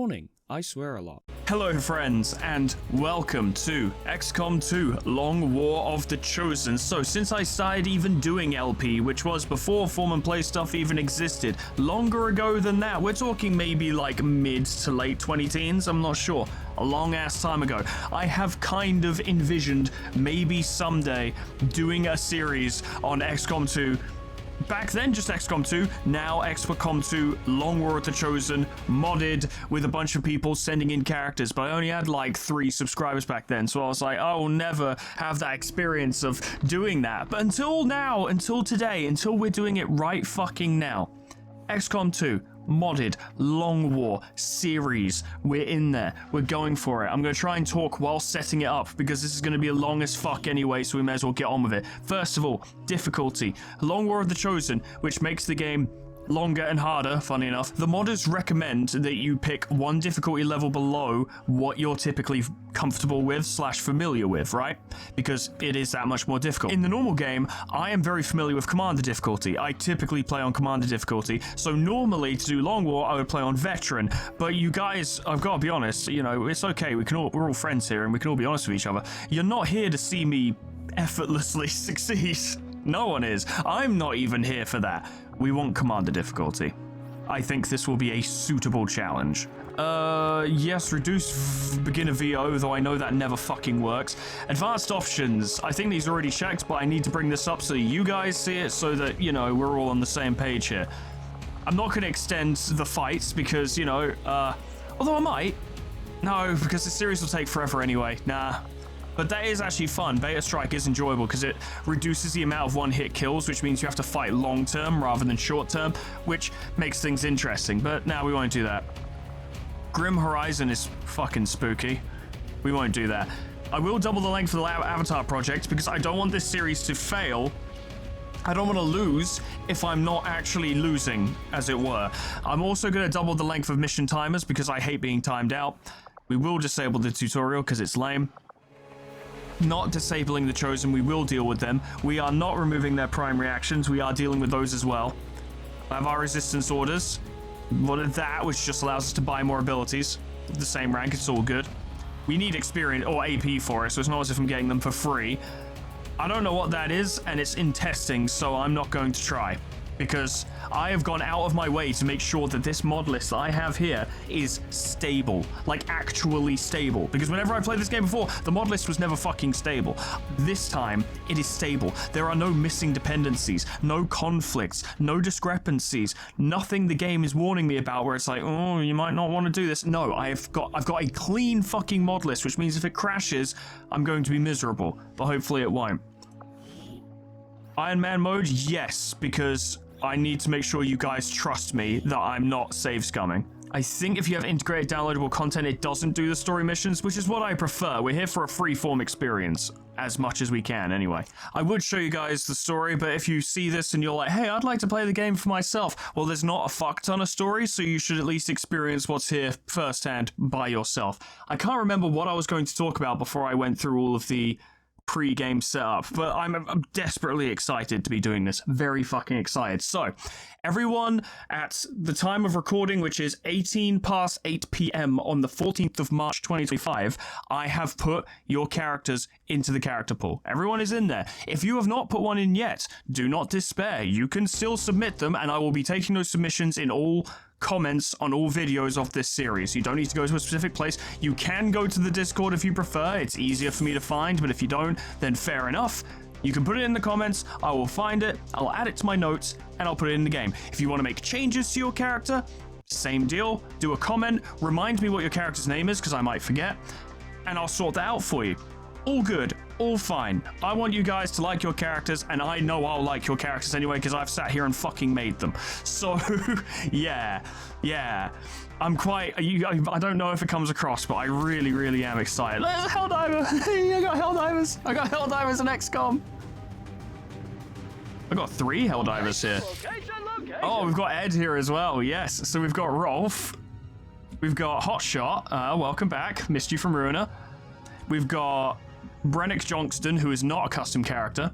morning. I swear a lot. Hello friends, and welcome to XCOM 2 Long War of the Chosen. So since I started even doing LP, which was before Foreman Play Stuff even existed, longer ago than that, we're talking maybe like mid to late 20-teens, I'm not sure, a long ass time ago, I have kind of envisioned maybe someday doing a series on XCOM 2. Back then, just XCOM 2, now XCOM 2 Long War of the Chosen, modded with a bunch of people sending in characters, but I only had like 3 subscribers back then, so I was like, I will never have that experience of doing that. But until now, until today, until we're doing it right fucking now, XCOM 2 modded Long War series, we're in there, we're going for it. I'm going to try and talk while setting it up because this is going to be a long as fuck anyway, so we may as well get on with it. First of all, difficulty. Long War of the Chosen, which makes the game longer and harder, funny enough. The modders recommend that you pick one difficulty level below what you're typically comfortable with / familiar with, right? Because it is that much more difficult. In the normal game, I am very familiar with Commander difficulty. I typically play on Commander difficulty, so normally to do Long War, I would play on Veteran. But you guys, I've got to be honest, you know, it's okay. We're all friends here, and we can all be honest with each other. You're not here to see me effortlessly succeed. No one is. I'm not even here for that. We want Commander difficulty. I think this will be a suitable challenge. Yes, reduce beginner VO, though I know that never fucking works. Advanced options. I think these are already checked, but I need to bring this up so you guys see it so that, you know, we're all on the same page here. I'm not going to extend the fights because, you know, although I might. No, because the series will take forever anyway. Nah. But that is actually fun. Beta Strike is enjoyable because it reduces the amount of one-hit kills, which means you have to fight long-term rather than short-term, which makes things interesting. But now we won't do that. Grim Horizon is fucking spooky. We won't do that. I will double the length of the Avatar project because I don't want this series to fail. I don't want to lose if I'm not actually losing, as it were. I'm also going to double the length of mission timers because I hate being timed out. We will disable the tutorial because it's lame. Not disabling the Chosen, we will deal with them. We are not removing their primary actions, we are dealing with those as well. I have our resistance orders. What is that, which just allows us to buy more abilities. The same rank, it's all good. We need experience or AP for it, so it's not as if I'm getting them for free. I don't know what that is, and it's in testing, so I'm not going to try. Because I have gone out of my way to make sure that this mod list that I have here is stable. Like, actually stable. Because whenever I played this game before, the mod list was never fucking stable. This time, it is stable. There are no missing dependencies, no conflicts, no discrepancies, nothing the game is warning me about where it's like, oh, you might not want to do this. No, I've got a clean fucking mod list, which means if it crashes, I'm going to be miserable. But hopefully it won't. Iron Man mode, yes, because I need to make sure you guys trust me that I'm not save scumming. I think if you have integrated downloadable content, it doesn't do the story missions, which is what I prefer. We're here for a free-form experience, as much as we can, anyway. I would show you guys the story, but if you see this and you're like, hey, I'd like to play the game for myself, well, there's not a fuck ton of stories, so you should at least experience what's here firsthand by yourself. I can't remember what I was going to talk about before I went through all of the pre-game setup, but I'm desperately excited to be doing this. Very fucking excited. So, everyone at the time of recording, which is 18 past 8 p.m. on the 14th of March 2025, I have put your characters into the character pool. Everyone is in there. If you have not put one in yet, do not despair. You can still submit them, and I will be taking those submissions in all comments on all videos of this series. You don't need to go to a specific place. You can go to the Discord if you prefer. It's easier for me to find, but if you don't, then fair enough. You can put it in the comments, I will find it, I'll add it to my notes, and I'll put it in the game. If you want to make changes to your character, same deal. Do a comment, remind me what your character's name is, because I might forget, and I'll sort that out for you. All good, all fine. I want you guys to like your characters, and I know I'll like your characters anyway, because I've sat here and fucking made them. So, yeah. I'm quite, I don't know if it comes across, but I really, really am excited. There's a Helldiver! I got Helldivers! I got Helldivers in XCOM! I got 3 Helldivers here. Oh, we've got Ed here as well, yes. So we've got Rolf. We've got Hotshot, welcome back. Missed you from Ruiner. We've got Brennick Johnston, who is not a custom character.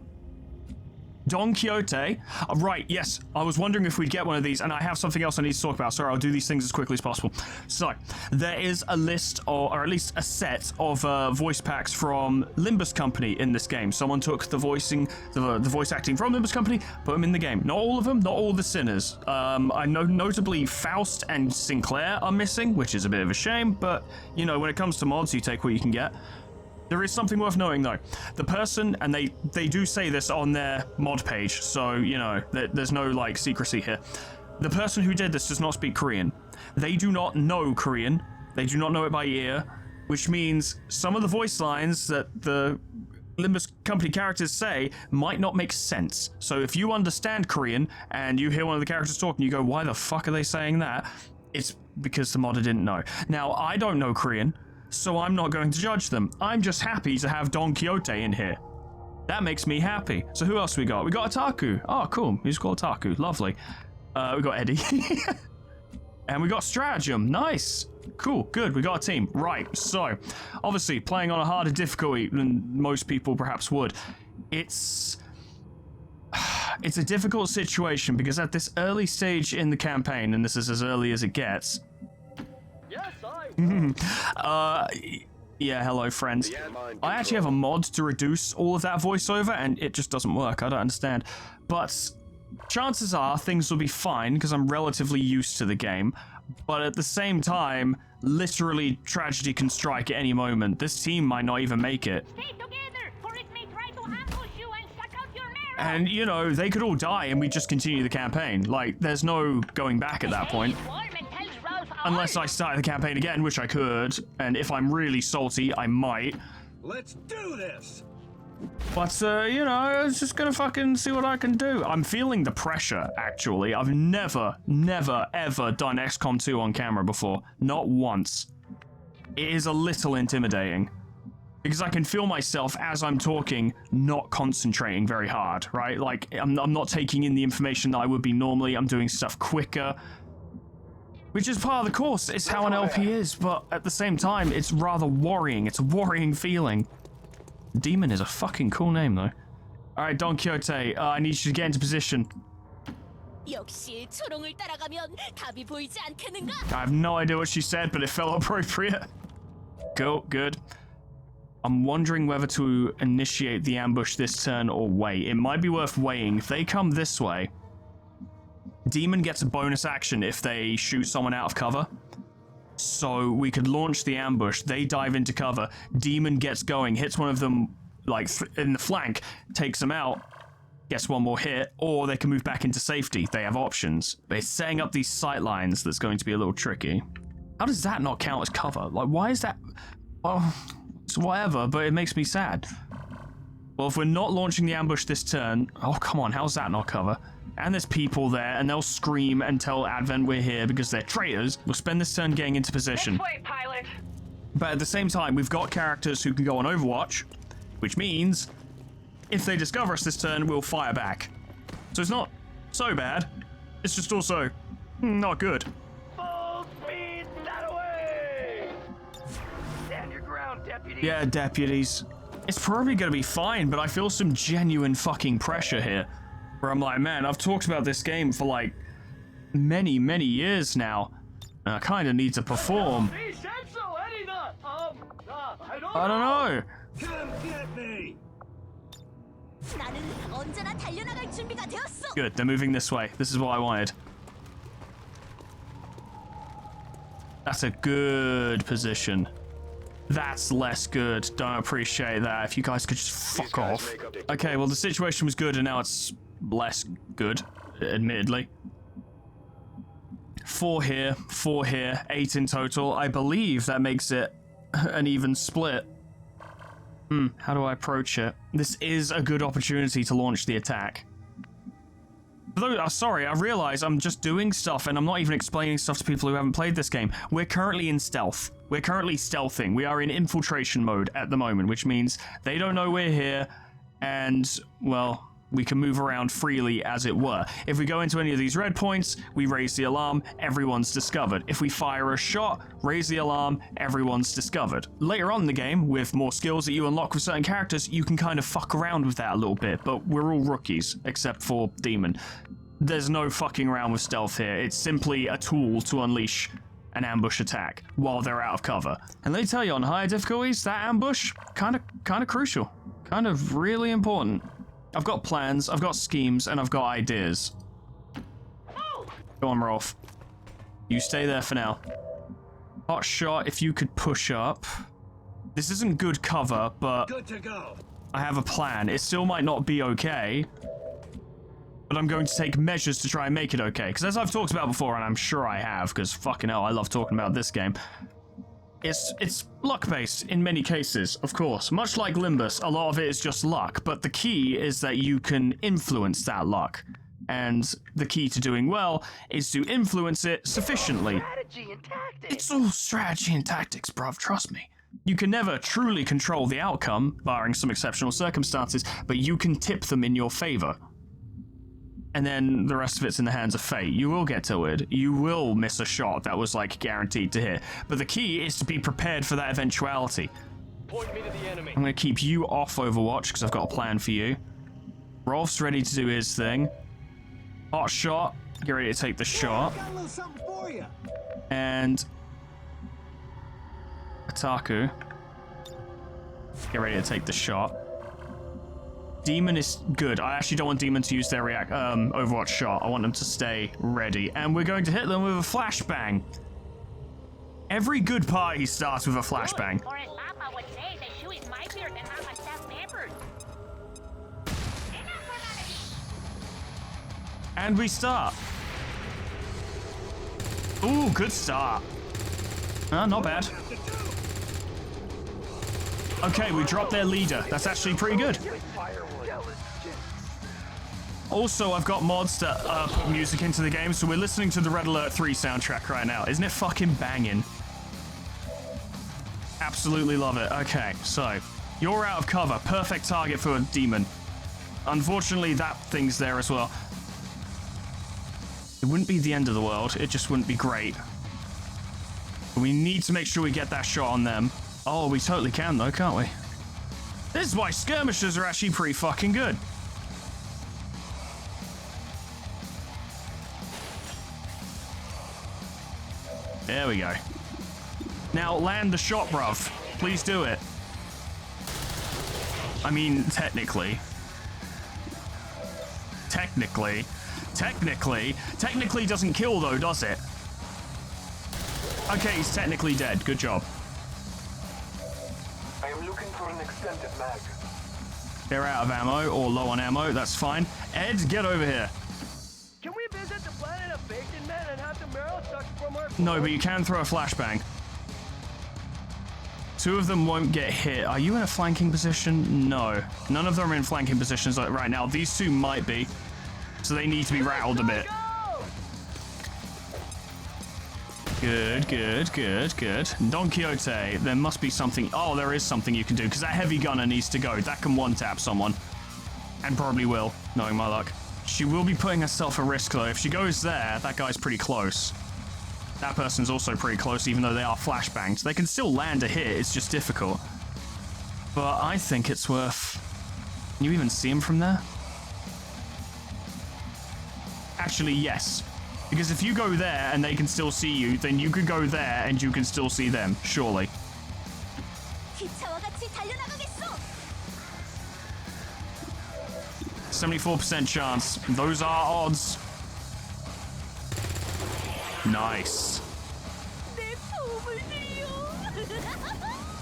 Don Quixote. Right, yes, I was wondering if we'd get one of these, and I have something else I need to talk about. Sorry, I'll do these things as quickly as possible. So, there is a list, or at least a set of voice packs from Limbus Company in this game. Someone took the voice acting from Limbus Company, put them in the game. Not all of them, not all the sinners. I know notably Faust and Sinclair are missing, which is a bit of a shame, but, you know, when it comes to mods, you take what you can get. There is something worth knowing, though. The person, and they do say this on their mod page, so, you know, there's no, like, secrecy here. The person who did this does not speak Korean. They do not know Korean. They do not know it by ear, which means some of the voice lines that the Limbus Company characters say might not make sense. So if you understand Korean, and you hear one of the characters talking, you go, why the fuck are they saying that? It's because the modder didn't know. Now, I don't know Korean, so I'm not going to judge them. I'm just happy to have Don Quixote in here. That makes me happy. So who else we got? We got Otaku. Oh, cool. He's called Otaku. Lovely. We got Eddie. And we got Stratagem. Nice. Cool. Good. We got a team. Right. So, obviously, playing on a harder difficulty than most people perhaps would. It's a difficult situation because at this early stage in the campaign, and this is as early as it gets, yeah, hello friends. I actually have a mod to reduce all of that voiceover and it just doesn't work. I don't understand. But chances are things will be fine because I'm relatively used to the game. But at the same time, literally tragedy can strike at any moment. This team might not even make it. Stay together, for it may try to ambush you and suck out your marrow. And, you know, they could all die and we just continue the campaign. Like, there's no going back at that point. Unless I started the campaign again, which I could, and if I'm really salty, I might. Let's do this! But, you know, I was just gonna fucking see what I can do. I'm feeling the pressure, actually. I've never, ever done XCOM 2 on camera before. Not once. It is a little intimidating. Because I can feel myself, as I'm talking, not concentrating very hard, right? Like, I'm not taking in the information that I would be normally. I'm doing stuff quicker. Which is part of the course, it's how an LP is, but at the same time, it's rather worrying. It's a worrying feeling. Demon is a fucking cool name, though. Alright, Don Quixote, I need you to get into position. 역시 초롱을 따라가면 답이 보이지 않겠는가? I have no idea what she said, but it felt appropriate. Cool, good. I'm wondering whether to initiate the ambush this turn or wait. It might be worth waiting. If they come this way, Demon gets a bonus action if they shoot someone out of cover. So we could launch the ambush, they dive into cover, Demon gets going, hits one of them like in the flank, takes them out, gets one more hit, or they can move back into safety. They have options. But it's setting up these sight lines that's going to be a little tricky. How does that not count as cover? Like, why is that? Well, it's whatever, but it makes me sad. Well, if we're not launching the ambush this turn, oh, come on, how's that not cover? And there's people there, and they'll scream and tell Advent we're here because they're traitors. We'll spend this turn getting into position. This way, pilot. But at the same time, we've got characters who can go on Overwatch, which means if they discover us this turn, we'll fire back. So it's not so bad. It's just also not good. Full speed that way! Stand your ground, deputy. Yeah, deputies. It's probably going to be fine, but I feel some genuine fucking pressure here. Where I'm like, man, I've talked about this game for like many years now. And I kind of need to perform. I don't know. Come get me! 나는 언제나 달려나갈 준비가 되었어. Good, they're moving this way. This is what I wanted. That's a good position. That's less good. Don't appreciate that. If you guys could just fuck off. Okay, well, the situation was good and now it's less good, admittedly. 4 here, 4 here, 8 in total. I believe that makes it an even split. How do I approach it? This is a good opportunity to launch the attack. Though, sorry, I realize I'm just doing stuff and I'm not even explaining stuff to people who haven't played this game. We're currently in stealth. We're currently stealthing. We are in infiltration mode at the moment, which means they don't know we're here and, well, We can move around freely, as it were. If we go into any of these red points, we raise the alarm, everyone's discovered. If we fire a shot, raise the alarm, everyone's discovered. Later on in the game, with more skills that you unlock with certain characters, you can kind of fuck around with that a little bit, but we're all rookies, except for Demon. There's no fucking around with stealth here. It's simply a tool to unleash an ambush attack while they're out of cover. And let me tell you, on higher difficulties, that ambush, kind of crucial. Kind of really important. I've got plans, I've got schemes, and I've got ideas. Go on, Rolf. You stay there for now. Hot shot, if you could push up. This isn't good cover, but Good to go. I have a plan. It still might not be okay, but I'm going to take measures to try and make it okay. Because as I've talked about before, and I'm sure I have, because fucking hell, I love talking about this game, it's luck-based in many cases, of course. Much like Limbus, a lot of it is just luck, but the key is that you can influence that luck. And the key to doing well is to influence it sufficiently. Strategy and tactics. It's all strategy and tactics, bruv, trust me. You can never truly control the outcome, barring some exceptional circumstances, but you can tip them in your favor. And then the rest of it's in the hands of fate. You will get tilted. You will miss a shot that was, like, guaranteed to hit. But the key is to be prepared for that eventuality. Point me to the enemy. I'm going to keep you off Overwatch, because I've got a plan for you. Rolf's ready to do his thing. Hot shot. Get ready to take the shot. Got a little something for you. And Ataku. Get ready to take the shot. Demon is good. I actually don't want Demon to use their Overwatch shot. I want them to stay ready. And we're going to hit them with a flashbang. Every good party starts with a flashbang. Or as Papa would say, the shoe is mightier than Mama's staff members. And we start. Ooh, good start. Not bad. Okay, we dropped their leader. That's actually pretty good. Also, I've got mods that put music into the game, so we're listening to the Red Alert 3 soundtrack right now. Isn't it fucking banging? Absolutely love it. Okay, so you're out of cover. Perfect target for a demon. Unfortunately, that thing's there as well. It wouldn't be the end of the world. It just wouldn't be great. But we need to make sure we get that shot on them. Oh, we totally can, though, can't we? This is why skirmishers are actually pretty fucking good. There we go. Now, land the shot, bruv. Please do it. I mean, technically. Technically doesn't kill, though, does it? Okay, he's technically dead. Good job. I am looking for an extended mag. They're out of ammo, or low on ammo. That's fine. Ed, get over here. Can we visit the planet of Bacon Man and have the marrow sucked from our... No, but you can throw a flashbang. Two of them won't get hit. Are you in a flanking position? No. None of them are in flanking positions like right now. These two might be. So they need to be rattled a bit. Good. Don Quixote, there must be something. Oh, there is something you can do, because that heavy gunner needs to go. That can one-tap someone. And probably will, knowing my luck. She will be putting herself at risk, though. If she goes there, that guy's pretty close. That person's also pretty close, even though they are flashbanged. They can still land a hit, it's just difficult. But I think it's worth... Can you even see him from there? Actually, yes. Because if you go there and they can still see you, then you could go there and you can still see them, surely. 74% chance. Those are odds. Nice.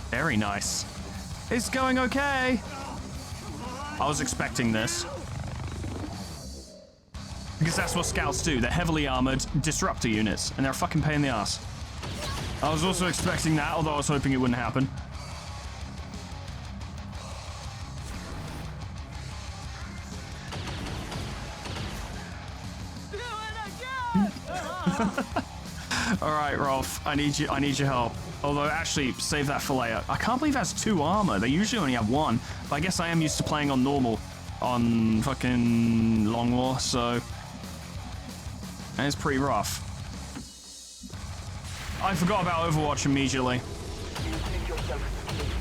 Very nice. It's going okay. I was expecting this. Because that's what scouts do. They're heavily armored disruptor units, and they're a fucking pain in the ass. I was also expecting that, although I was hoping it wouldn't happen. Alright, Rolf, I need your help. Although, actually, save that for later. I can't believe it has 2 armor. They usually only have 1, but I guess I am used to playing on normal. on fucking Long War, so it's pretty rough. I forgot about Overwatch immediately. You take yourself to sleep.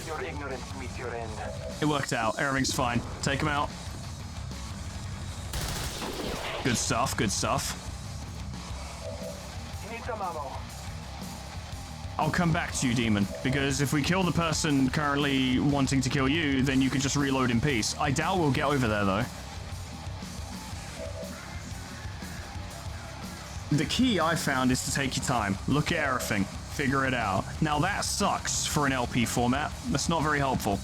Your ignorance meets your end. It worked out. Everything's fine. Take him out. Good stuff. Good stuff. Need some ammo. I'll come back to you, Demon, because if we kill the person currently wanting to kill you, then you can just reload in peace. I doubt we'll get over there, though. The key I found is to take your time. Look at everything. Figure it out. Now, that sucks for an LP format. That's not very helpful.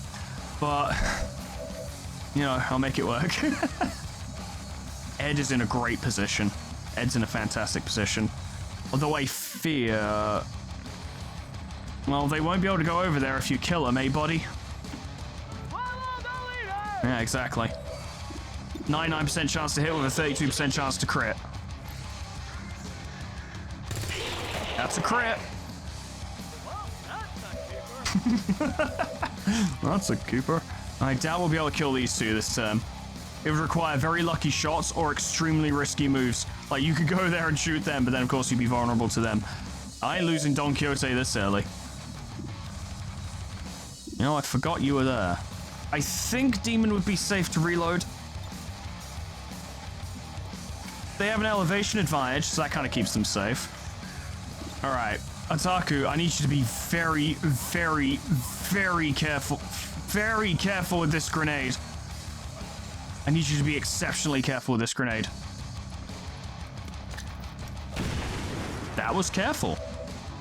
But, you know, I'll make it work. Ed is in a great position. Ed's in a fantastic position. Although I fear... Well, they won't be able to go over there if you kill him, eh, buddy? Yeah, exactly. 99% chance to hit with a 32% chance to crit. That's a crit. That's a keeper. I doubt we'll be able to kill these two this turn. It would require very lucky shots or extremely risky moves. Like, you could go there and shoot them, but then, of course, you'd be vulnerable to them. I ain't losing Don Quixote this early. You know, I forgot you were there. I think Demon would be safe to reload. They have an elevation advantage, so that kind of keeps them safe. All right, Otaku, I need you to be very, very, very careful. Very careful with this grenade. I need you to be exceptionally careful with this grenade. That was careful.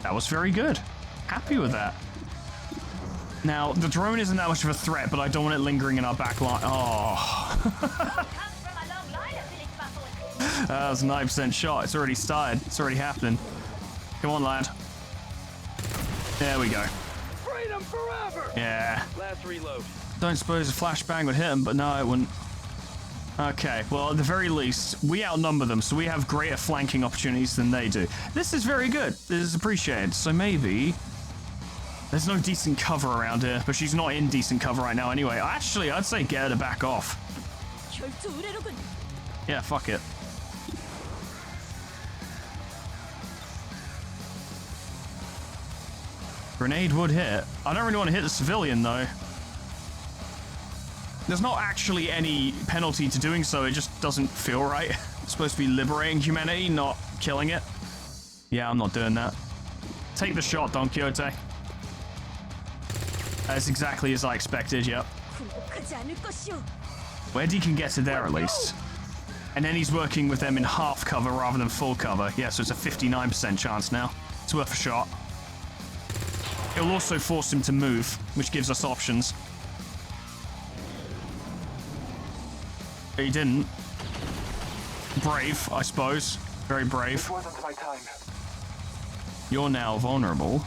That was very good. Happy with that. Now, the drone isn't that much of a threat, but I don't want it lingering in our back line. Oh. Comes from a long line of village buffaloes. That was a 9% shot. It's already started. It's already happening. Come on, lad. There we go. Freedom forever! Yeah. Last reload. Don't suppose a flashbang would hit him, but no, it wouldn't. Okay, well, at the very least, we outnumber them, so we have greater flanking opportunities than they do. This is very good. This is appreciated. So maybe... There's no decent cover around here, but she's not in decent cover right now anyway. Actually, I'd say get her to back off. Yeah, fuck it. Grenade would hit. I don't really want to hit the civilian, though. There's not actually any penalty to doing so. It just doesn't feel right. It's supposed to be liberating humanity, not killing it. Yeah, I'm not doing that. Take the shot, Don Quixote. That's exactly as I expected, yep. Weddy can get to there at least. And then he's working with them in half cover rather than full cover. Yeah, so it's a 59% chance now. It's worth a shot. It'll also force him to move, which gives us options. He didn't. Brave, I suppose. Very brave. This wasn't my time. You're now vulnerable.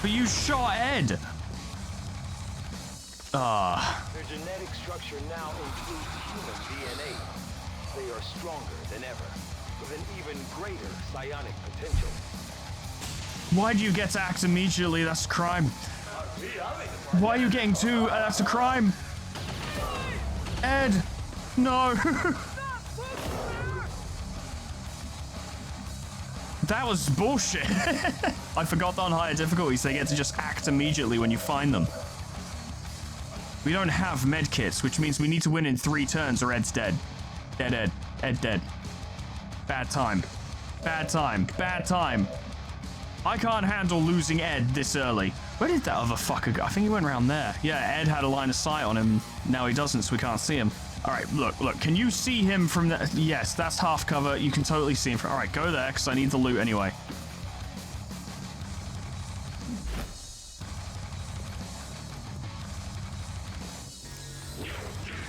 But you shot Ed! Their genetic structure now includes human DNA. They are stronger than ever, with an even greater psionic potential. Why do you get to act immediately? That's a crime. Why are you getting two? That's a crime. Ed! No! That was bullshit. I forgot that on higher difficulties they get to just act immediately when you find them. We don't have medkits, which means we need to win in 3 turns or Ed's dead. Dead Ed. Ed dead. Bad time. Bad time. Bad time. I can't handle losing Ed this early. Where did that other fucker go? I think he went around there. Yeah, Ed had a line of sight on him. Now he doesn't, so we can't see him. All right, look. Can you see him from there? Yes, that's half cover. You can totally see him from... All right, go there, because I need the loot anyway.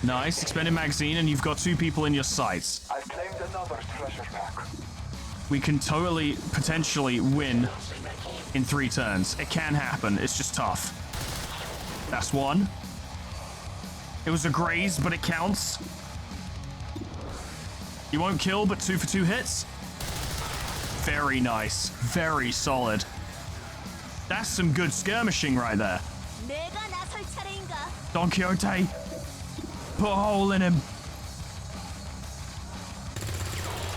Nice, expended magazine, and you've got 2 people in your sights. I've claimed another treasure pack. We can totally, potentially win in 3 turns. It can happen. It's just tough. That's 1. It was a graze, but it counts. You won't kill, but 2 for 2 hits. Very nice. Very solid. That's some good skirmishing right there. Don Quixote, put a hole in him.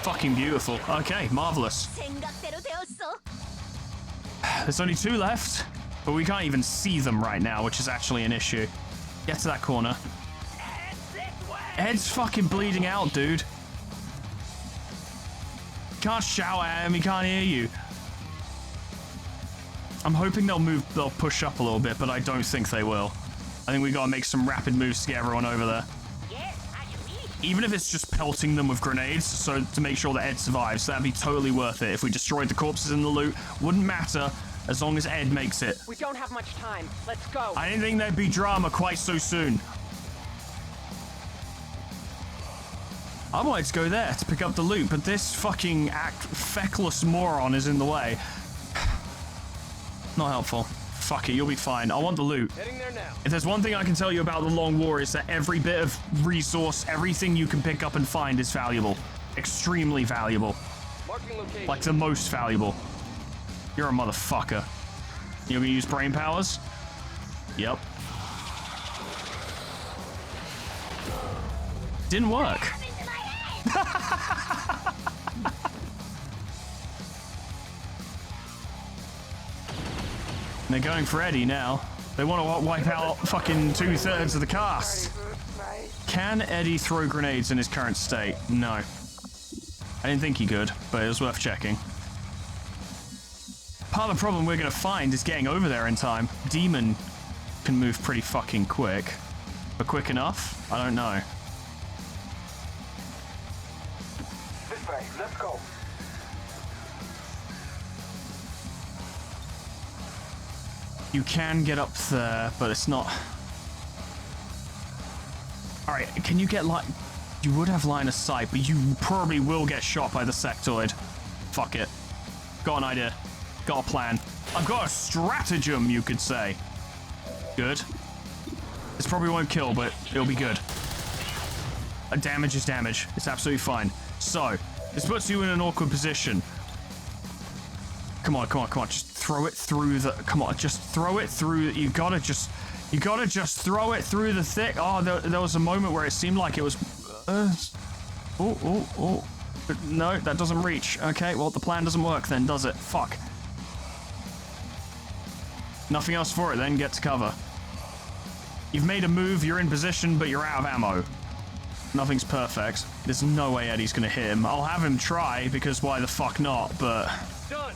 Fucking beautiful. Okay, marvelous. There's only 2 left, but we can't even see them right now, which is actually an issue. Get to that corner. Ed's fucking bleeding out, dude. Can't shout at him, he can't hear you. I'm hoping they'll push up a little bit, but I don't think they will. I think we gotta make some rapid moves to get everyone over there. Even if it's just pelting them with grenades, so to make sure that Ed survives, that'd be totally worth it. If we destroyed the corpses in the loot, wouldn't matter as long as Ed makes it. We don't have much time. Let's go. I didn't think there'd be drama quite so soon. I wanted to go there to pick up the loot, but this fucking feckless moron is in the way. Not helpful. Fuck it, you'll be fine. I want the loot. Heading there now. If there's one thing I can tell you about the Long War is that every bit of resource, everything you can pick up and find is valuable. Extremely valuable. Marking location. Like the most valuable. You're a motherfucker. You're gonna use brain powers? Yep. Didn't work. They're going for Eddie now. They want to wipe out fucking 2/3 of the cast. Can Eddie throw grenades in his current state? No. I didn't think he could, but it was worth checking. Part of the problem we're going to find is getting over there in time. Demon can move pretty fucking quick. But quick enough? I don't know. This way, let's go. You can get up there, but it's not... Alright, can you get like... You would have line of sight, but you probably will get shot by the sectoid. Fuck it. Got an idea. Got a plan. I've got a stratagem, you could say. Good. This probably won't kill, but it'll be good. Damage is damage. It's absolutely fine. So, this puts you in an awkward position. Come on, come on, come on. Just throw it through the... Come on, just throw it through... You gotta just throw it through the thick... Oh, there was a moment where it seemed like it was... Oh. No, that doesn't reach. Okay, well, the plan doesn't work then, does it? Fuck. Nothing else for it then. Get to cover. You've made a move, you're in position, but you're out of ammo. Nothing's perfect. There's no way Eddie's gonna hit him. I'll have him try, because why the fuck not, but... Done.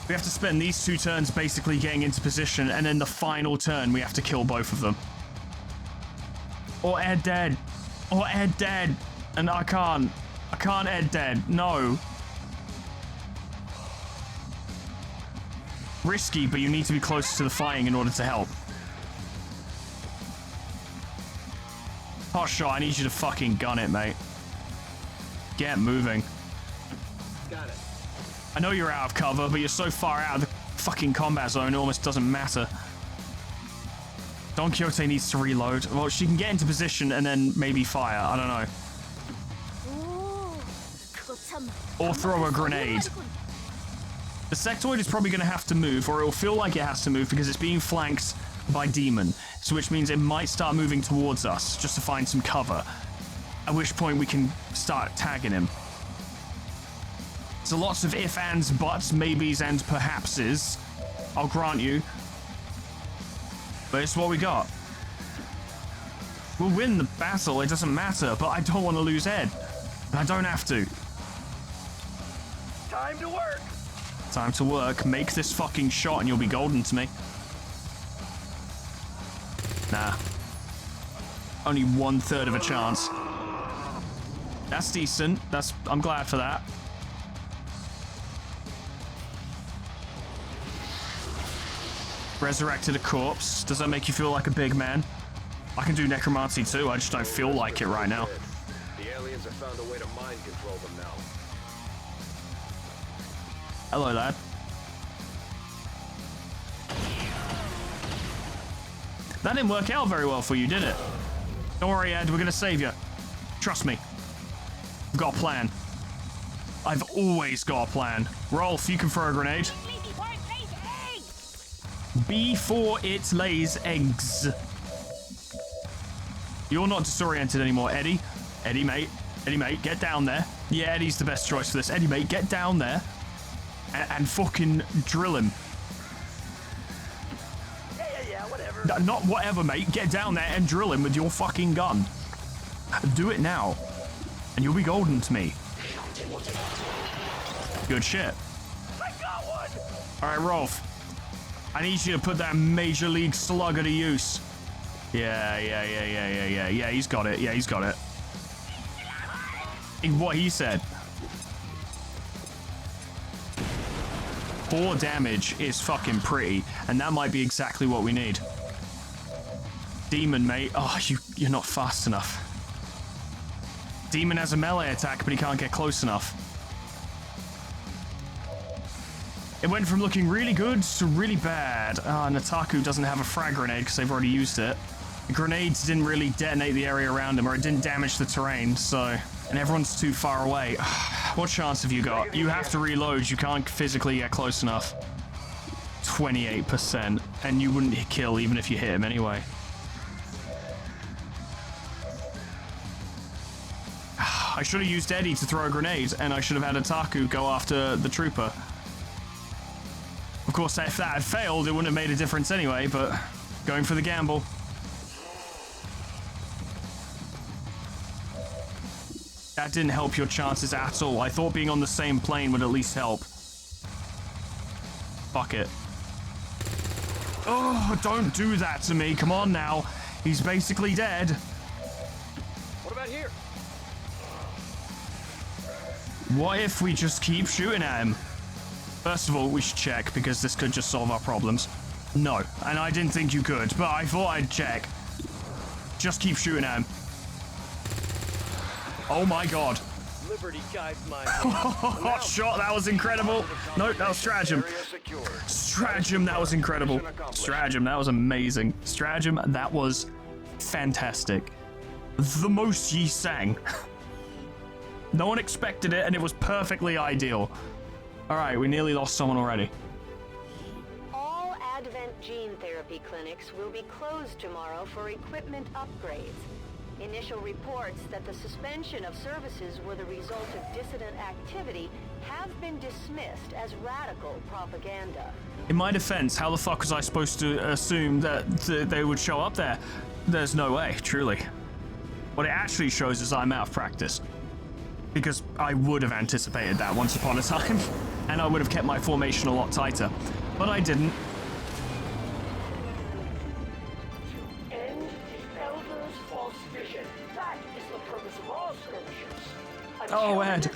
We have to spend these 2 turns basically getting into position, and then the final turn we have to kill both of them. Or Ed dead. Or Ed dead. And I can't Ed dead. No. Risky, but you need to be close to the fighting in order to help. Hot shot, I need you to fucking gun it, mate. Get moving. Got it. I know you're out of cover, but you're so far out of the fucking combat zone, it almost doesn't matter. Don Quixote needs to reload. Well, she can get into position and then maybe fire. I don't know. Or throw a grenade. The sectoid is probably going to have to move, or it will feel like it has to move because it's being flanked by Demon. So which means it might start moving towards us just to find some cover. At which point we can start tagging him. So lots of if, ands, buts, maybes, and perhapses. I'll grant you. But it's what we got. We'll win the battle, it doesn't matter, but I don't want to lose Ed. And I don't have to. Time to work. Time to work. Make this fucking shot and you'll be golden to me. Nah. Only 1/3 of a chance. That's decent. I'm glad for that. Resurrected a corpse. Does that make you feel like a big man? I can do necromancy too, I just don't feel like it right now. The aliens have found a way to mind control them now. Hello, lad. That didn't work out very well for you, did it? Don't worry, Ed, we're gonna save you. Trust me. I've got a plan. I've always got a plan. Rolf, you can throw a grenade. Before it lays eggs. Before it lays eggs. You're not disoriented anymore, Eddie. Eddie, mate. Eddie, mate, get down there. Yeah, Eddie's the best choice for this. Eddie, mate, get down there and fucking drill him. Yeah, whatever. Not whatever, mate. Get down there and drill him with your fucking gun. Do it now, and you'll be golden to me. Good shit. I got one. All right, Rolf. I need you to put that Major League Slugger to use. Yeah. Yeah, he's got it. Yeah, he's got it. What he said. 4 damage is fucking pretty, and that might be exactly what we need. Demon, mate. Oh, you're not fast enough. Demon has a melee attack, but he can't get close enough. It went from looking really good to really bad. Nataku doesn't have a frag grenade because they've already used it. The grenades didn't really detonate the area around him, or it didn't damage the terrain, so... And everyone's too far away. What chance have you got? You have to reload. You can't physically get close enough. 28%. And you wouldn't kill even if you hit him anyway. I should have used Eddie to throw a grenade, and I should have had Ataku go after the trooper. Of course, if that had failed, it wouldn't have made a difference anyway, but going for the gamble. That didn't help your chances at all. I thought being on the same plane would at least help. Fuck it. Oh, don't do that to me. Come on now. He's basically dead. What about here? What if we just keep shooting at him? First of all, we should check, because this could just solve our problems. No, and I didn't think you could, but I thought I'd check. Just keep shooting at him. Oh my god. Liberty guides my Hot shot, that was incredible. Nope, that was stratagem. Stratagem, that was incredible. Stratagem, that was amazing. Stratagem, that was fantastic. The most ye sang. No one expected it, and it was perfectly ideal. Alright, we nearly lost someone already. All Advent gene therapy clinics will be closed tomorrow for equipment upgrades. Initial reports that the suspension of services were the result of dissident activity have been dismissed as radical propaganda. In my defense, how the fuck was I supposed to assume that they would show up there? There's no way, truly. What it actually shows is I'm out of practice. Because I would have anticipated that once upon a time, and I would have kept my formation a lot tighter. But I didn't. End the Elder's false vision. That is the purpose of all skirmishes. Oh, Ed.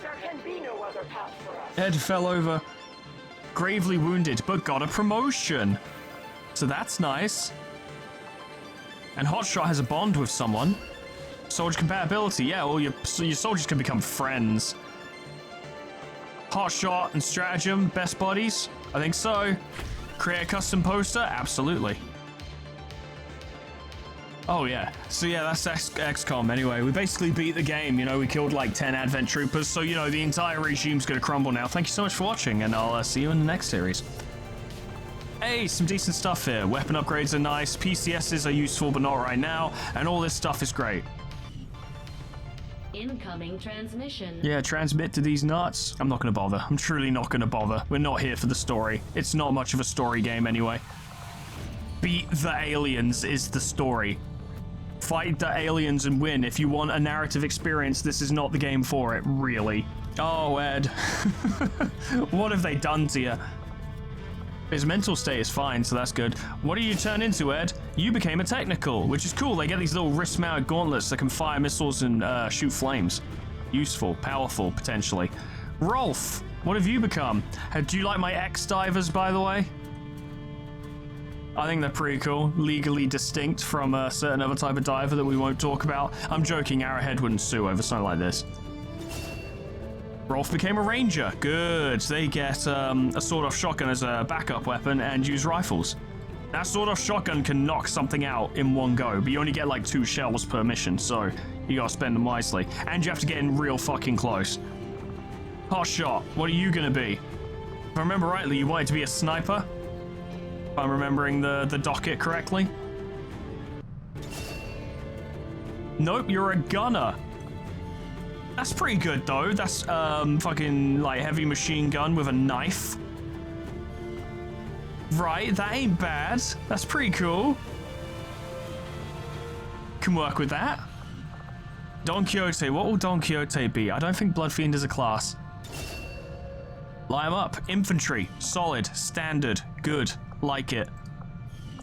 There can be no other path for us. Ed fell over. Gravely wounded, but got a promotion. So that's nice. And Hotshot has a bond with someone. Soldier compatibility, yeah, well, your soldiers can become friends. Hotshot and Stratagem, best buddies? I think so. Create a custom poster? Absolutely. Oh, yeah. So, yeah, that's XCOM anyway. We basically beat the game, you know, we killed like 10 Advent troopers, so, you know, the entire regime's gonna crumble now. Thank you so much for watching, and I'll see you in the next series. Hey, some decent stuff here. Weapon upgrades are nice, PCSs are useful, but not right now, and all this stuff is great. Incoming transmission. Yeah, transmit to these nuts. I'm not gonna bother. I'm truly not gonna bother. We're not here for the story. It's not much of a story game anyway. Beat the aliens is the story. Fight the aliens and win. If you want a narrative experience, this is not the game for it, really. Oh, Ed. What have they done to you? His mental state is fine, so that's good. What do you turn into, Ed? You became a technical, which is cool. They get these little wrist-mounted gauntlets that can fire missiles and shoot flames. Useful, powerful, potentially. Rolf, what have you become? Do you like my X-divers, by the way? I think they're pretty cool. Legally distinct from a certain other type of diver that we won't talk about. I'm joking, Arrowhead wouldn't sue over something like this. Rolf became a ranger. Good. They get a sawed-off shotgun as a backup weapon and use rifles. That sawed-off shotgun can knock something out in one go, but you only get like 2 shells per mission, so you gotta spend them wisely. And you have to get in real fucking close. Hot shot. What are you gonna be? If I remember rightly, you wanted to be a sniper? If I'm remembering the docket correctly. Nope, you're a gunner. That's pretty good, though. That's, fucking, like, heavy machine gun with a knife. Right, that ain't bad. That's pretty cool. Can work with that. Don Quixote. What will Don Quixote be? I don't think Blood Fiend is a class. Line 'em up. Infantry. Solid. Standard. Good. Like it.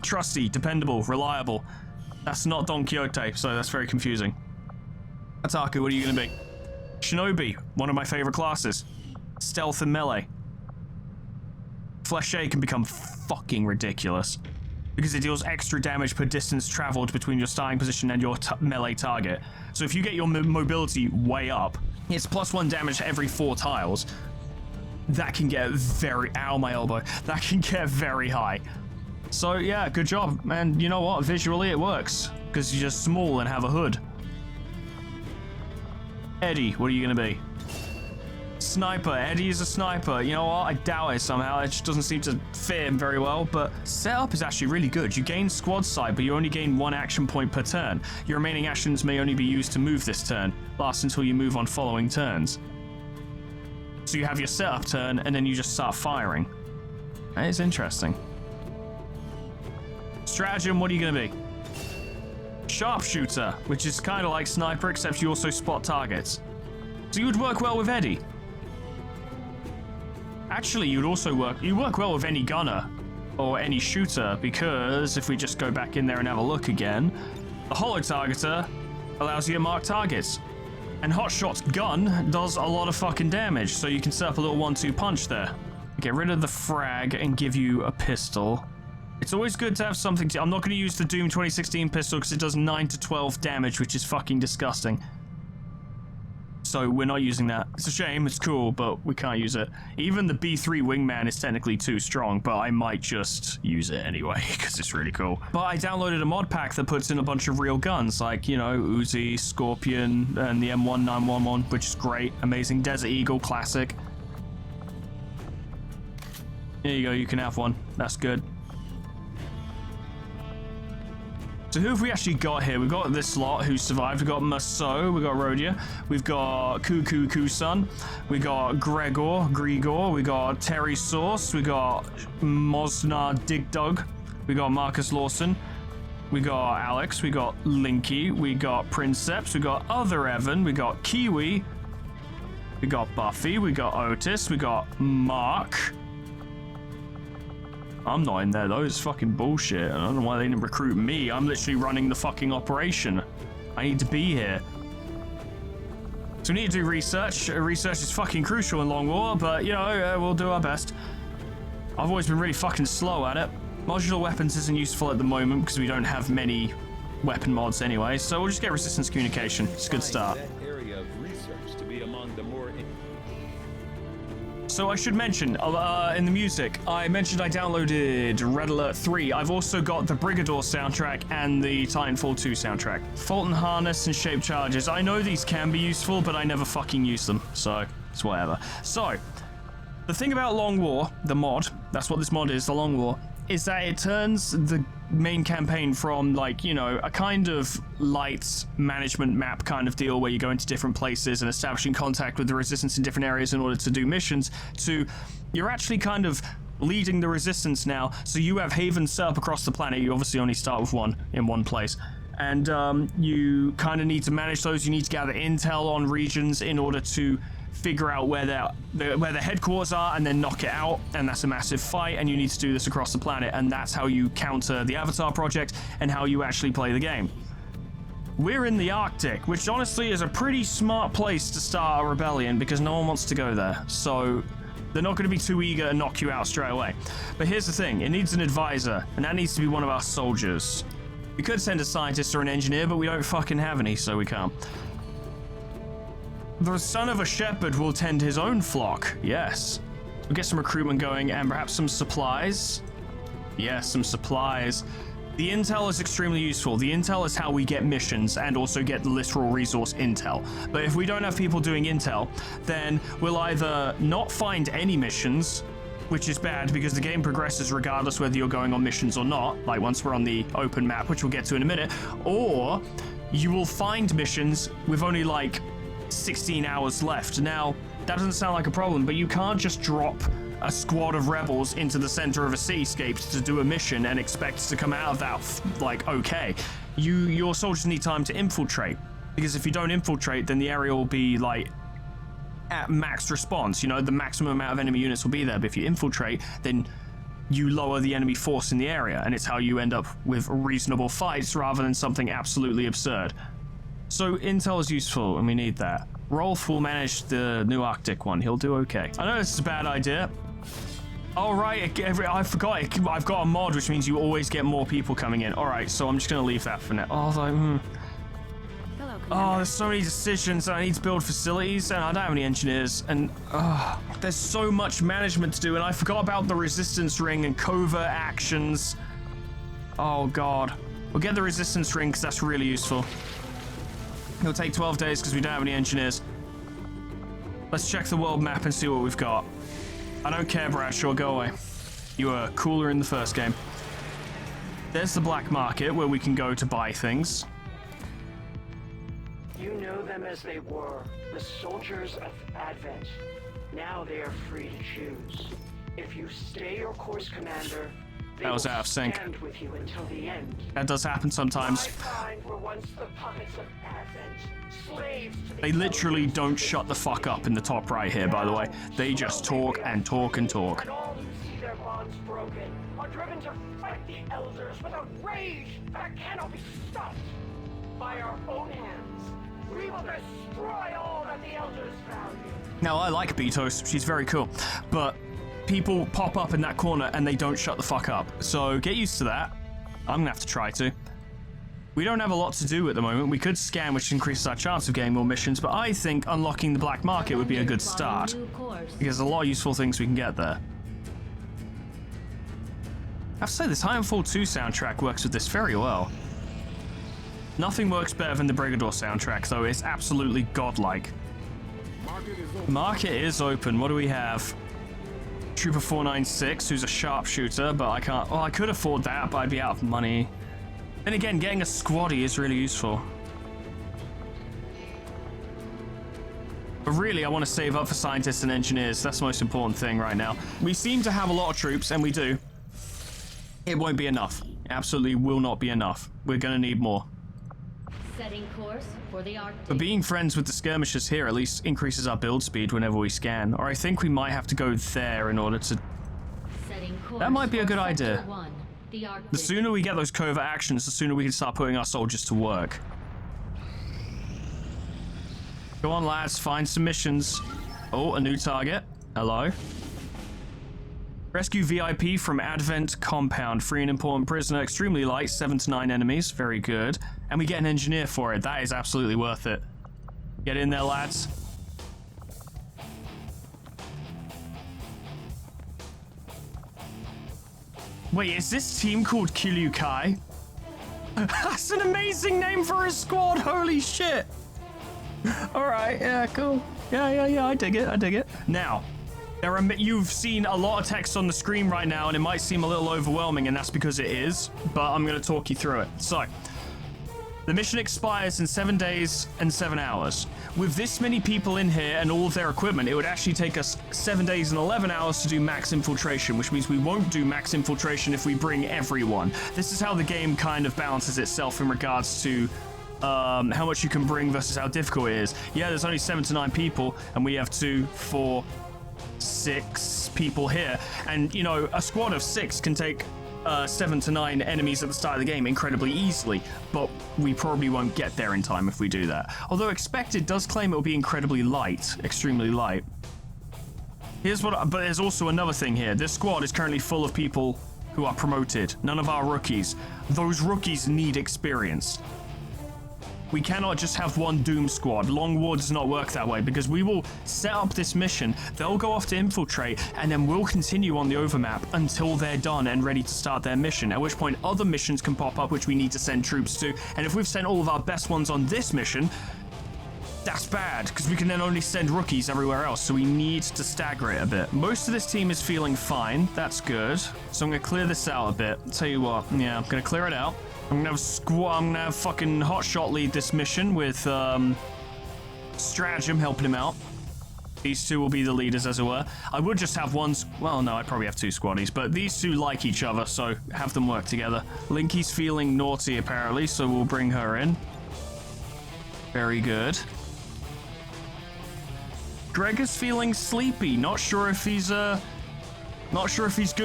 Trusty. Dependable. Reliable. That's not Don Quixote, so that's very confusing. Ataku, what are you going to be? Shinobi. One of my favorite classes. Stealth and melee. Flèche can become fucking ridiculous because it deals extra damage per distance traveled between your starting position and your melee target. So if you get your mobility way up, it's +1 damage every 4 tiles. That can get very... Ow, my elbow. That can get very high. So yeah, good job. And you know what? Visually it works because you're just small and have a hood. Eddie, what are you going to be? Sniper. Eddie is a sniper. You know what? I doubt it somehow. It just doesn't seem to fit him very well, but setup is actually really good. You gain squad sight, but you only gain 1 action point per turn. Your remaining actions may only be used to move this turn. Lasts until you move on following turns. So you have your setup turn, and then you just start firing. That is interesting. Stratagem, what are you going to be? Sharpshooter, which is kind of like sniper, except you also spot targets. So you would work well with Eddie. Actually, you work well with any gunner or any shooter, because if we just go back in there and have a look again, the holo targeter allows you to mark targets. And Hotshot's gun does a lot of fucking damage, so you can set up a little 1-2 punch there. Get rid of the frag and give you a pistol. It's always good to have something to... I'm not going to use the Doom 2016 pistol because it does 9 to 12 damage, which is fucking disgusting. So we're not using that. It's a shame, it's cool, but we can't use it. Even the B3 Wingman is technically too strong, but I might just use it anyway, because it's really cool. But I downloaded a mod pack that puts in a bunch of real guns, like, you know, Uzi, Scorpion, and the M1911, which is great. Amazing. Desert Eagle, classic. There you go, you can have one. That's good. So who have we actually got here? We've got this lot who survived. We've got Maso, we've got Rodia, we've got Kuku Kusan, we got Gregor, we got Terry Sauce, we got Mosnar Digdug, we got Marcus Lawson, we got Alex, we got Linky, we got Princeps, we got Other Evan, we got Kiwi, we got Buffy, we got Otis, we got Mark. I'm not in there though, it's fucking bullshit. I don't know why they didn't recruit me. I'm literally running the fucking operation. I need to be here. So we need to do research. Research is fucking crucial in Long War, but you know, we'll do our best. I've always been really fucking slow at it. Modular weapons isn't useful at the moment because we don't have many weapon mods anyway, so we'll just get resistance communication. It's a good start. So I should mention, in the music, I mentioned I downloaded Red Alert 3. I've also got the Brigador soundtrack and the Titanfall 2 soundtrack. Fulton Harness and Shape Charges. I know these can be useful, but I never fucking use them, so it's whatever. So, the thing about Long War, the mod, that's what this mod is, the Long War, is that it turns the main campaign from, like, you know, a kind of light management map kind of deal where you go into different places and establishing contact with the resistance in different areas in order to do missions, to you're actually kind of leading the resistance now. So you have havens set up across the planet. You obviously only start with one in one place. And you kind of need to manage those. You need to gather intel on regions in order to figure out where their headquarters are and then knock it out, and that's a massive fight, and you need to do this across the planet, and that's how you counter the Avatar project and how you actually play the game. We're in the Arctic, which honestly is a pretty smart place to start a rebellion because no one wants to go there, so they're not going to be too eager to knock you out straight away. But here's the thing, it needs an advisor, and that needs to be one of our soldiers. We could send a scientist or an engineer, but we don't fucking have any, so we can't. The son of a shepherd will tend his own flock. Yes. We'll get some recruitment going and perhaps some supplies. Yes, some supplies. The intel is extremely useful. The intel is how we get missions and also get literal resource intel. But if we don't have people doing intel, then we'll either not find any missions, which is bad because the game progresses regardless whether you're going on missions or not, like once we're on the open map, which we'll get to in a minute, or you will find missions with only like 16 hours left. Now, that doesn't sound like a problem, but you can't just drop a squad of rebels into the center of a cityscape to do a mission and expect to come out of that like okay. Your soldiers need time to infiltrate, because if you don't infiltrate, then the area will be like at max response. You know, the maximum amount of enemy units will be there. But if you infiltrate, then you lower the enemy force in the area, and it's how you end up with reasonable fights rather than something absolutely absurd. So intel is useful, and we need that. Rolf will manage the new Arctic one. He'll do okay. I know this is a bad idea. All right, I forgot. I've got a mod, which means you always get more people coming in. All right, so I'm just gonna leave that for now. Oh, there's so many decisions, and I need to build facilities, and I don't have any engineers, and there's so much management to do, and I forgot about the resistance ring and covert actions. Oh God, we'll get the resistance ring because that's really useful. It'll take 12 days because we don't have any engineers. Let's check the world map and see what we've got. I don't care, Bradshaw, go away. You were cooler in the first game. There's the black market where we can go to buy things. You know them as they were, the soldiers of Advent. Now they are free to choose. If you stay your course, Commander, they that was will out of sync. stand with you until the end. That does happen sometimes. My kind were once the puppets of Advent, slaves to the They literally don't shut the fuck up in the top right here, by the way. They just talk and talk and talk. And all who see their bonds broken are driven to fight the elders with a rage that cannot be stopped. By our own hands, we will destroy all that the elders value. Now, I like Beatos. She's very cool. But people pop up in that corner and they don't shut the fuck up. So get used to that. I'm gonna have to try to. We don't have a lot to do at the moment. We could scan, which increases our chance of getting more missions, but I think unlocking the black market would be a good start, because there's a lot of useful things we can get there. I have to say, the Titanfall 2 soundtrack works with this very well. Nothing works better than the Brigador soundtrack, though. It's absolutely godlike. Market is open. What do we have? Trooper 496, who's a sharpshooter, but I can't... Well, I could afford that, but I'd be out of money. Then again, getting a squaddy is really useful. But really, I want to save up for scientists and engineers. That's the most important thing right now. We seem to have a lot of troops, and we do. It won't be enough. It absolutely will not be enough. We're going to need more. Setting course for the Arctic. But being friends with the skirmishers here at least increases our build speed whenever we scan. Or I think we might have to go there in order to... Setting course That might be a good for idea. Sector 1, the Arctic. The sooner we get those covert actions, the sooner we can start putting our soldiers to work. Go on, lads, find some missions. Oh, a new target. Hello. Rescue VIP from Advent Compound. Free an important prisoner. Extremely light. 7 to 9 enemies. Very good. And we get an engineer for it. That is absolutely worth it. Get in there, lads. Wait, is this team called Kilukai? That's an amazing name for a squad. Holy shit. Alright, yeah, cool. Yeah, I dig it. Now, you've seen a lot of text on the screen right now, and it might seem a little overwhelming, and that's because it is, but I'm going to talk you through it. So, the mission expires in 7 days and 7 hours. With this many people in here and all of their equipment, it would actually take us 7 days and 11 hours to do max infiltration, which means we won't do max infiltration if we bring everyone. This is how the game kind of balances itself in regards to how much you can bring versus how difficult it is. Yeah, there's only 7 to 9 people, and we have 2, 4, 6 people here, and you know, a squad of 6 can take 7 to 9 enemies at the start of the game incredibly easily, but we probably won't get there in time if we do that. Although Expected does claim it will be incredibly light, extremely light. But there's also another thing here. This squad is currently full of people who are promoted, none of our rookies. Those rookies need experience. We cannot just have one Doom squad. Long War does not work that way, because we will set up this mission, they'll go off to infiltrate, and then we'll continue on the overmap until they're done and ready to start their mission, at which point other missions can pop up which we need to send troops to, and if we've sent all of our best ones on this mission, that's bad, because we can then only send rookies everywhere else, so we need to stagger it a bit. Most of this team is feeling fine, that's good, so I'm going to clear this out a bit. Tell you what, yeah, I'm going to clear it out. I'm gonna have fucking Hotshot lead this mission with Stratagem helping him out. These two will be the leaders, as it were. I would just have one. Well, no, I'd probably have two squaddies, but these two like each other, so have them work together. Linky's feeling naughty, apparently, so we'll bring her in. Very good. Gregor's feeling sleepy. Not sure if he's good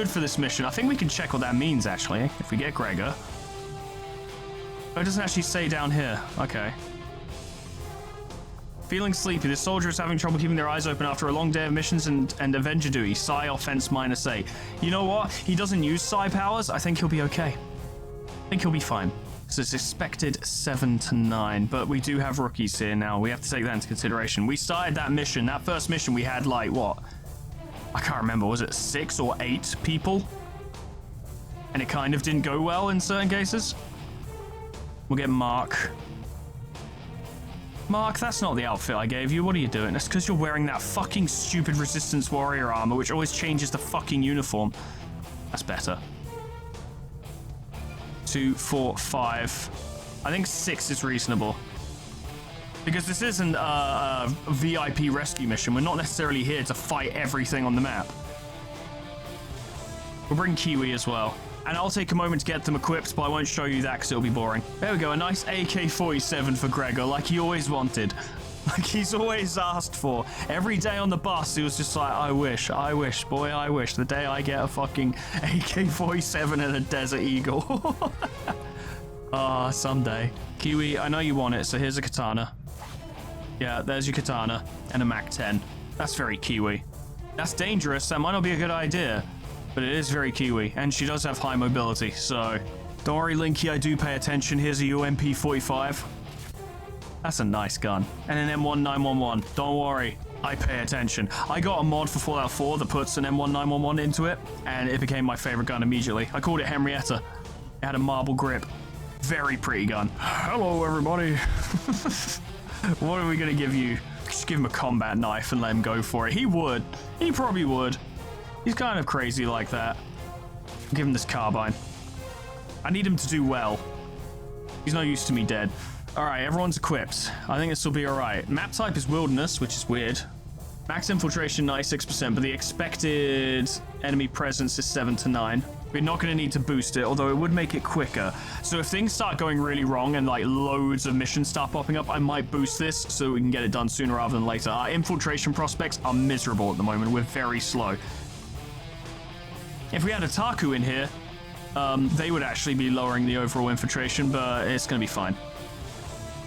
for this mission. I think we can check what that means, actually, if we get Gregor. Oh, it doesn't actually say down here. Okay. Feeling sleepy. The soldier is having trouble keeping their eyes open after a long day of missions and Avenger duty. Psi offense -8. You know what? He doesn't use Psi powers. I think he'll be okay. I think he'll be fine. So it's expected 7 to 9, but we do have rookies here now. We have to take that into consideration. We started that mission. That first mission, we had like, what? I can't remember. Was it 6 or 8 people? And it kind of didn't go well in certain cases. We'll get Mark. Mark, that's not the outfit I gave you. What are you doing? That's because you're wearing that fucking stupid Resistance Warrior armor, which always changes the fucking uniform. That's better. 2, 4, 5. I think 6 is reasonable. Because this isn't a VIP rescue mission. We're not necessarily here to fight everything on the map. We'll bring Kiwi as well. And I'll take a moment to get them equipped, but I won't show you that because it'll be boring. There we go, a nice AK-47 for Gregor, like he always wanted. Like he's always asked for. Every day on the bus, he was just like, I wish, boy, I wish. The day I get a fucking AK-47 and a Desert Eagle. Ah, someday. Kiwi, I know you want it, so here's a katana. Yeah, there's your katana and a MAC-10. That's very Kiwi. That's dangerous, that might not be a good idea. But it is very Kiwi, and she does have high mobility, so... Don't worry, Linky, I do pay attention. Here's a UMP-45. That's a nice gun. And an M1911. Don't worry, I pay attention. I got a mod for Fallout 4 that puts an M1911 into it, and it became my favorite gun immediately. I called it Henrietta. It had a marble grip. Very pretty gun. Hello, everybody. What are we gonna give you? Just give him a combat knife and let him go for it. He would. He probably would. He's kind of crazy like that. I'll give him this carbine. I need him to do well. He's no use to me dead. Alright, everyone's equipped. I think this will be alright. Map type is wilderness, which is weird. Max infiltration 96%, but the expected enemy presence is 7 to 9. We're not going to need to boost it, although it would make it quicker. So if things start going really wrong and like loads of missions start popping up, I might boost this so we can get it done sooner rather than later. Our infiltration prospects are miserable at the moment. We're very slow. If we had a Taku in here, they would actually be lowering the overall infiltration, but it's going to be fine.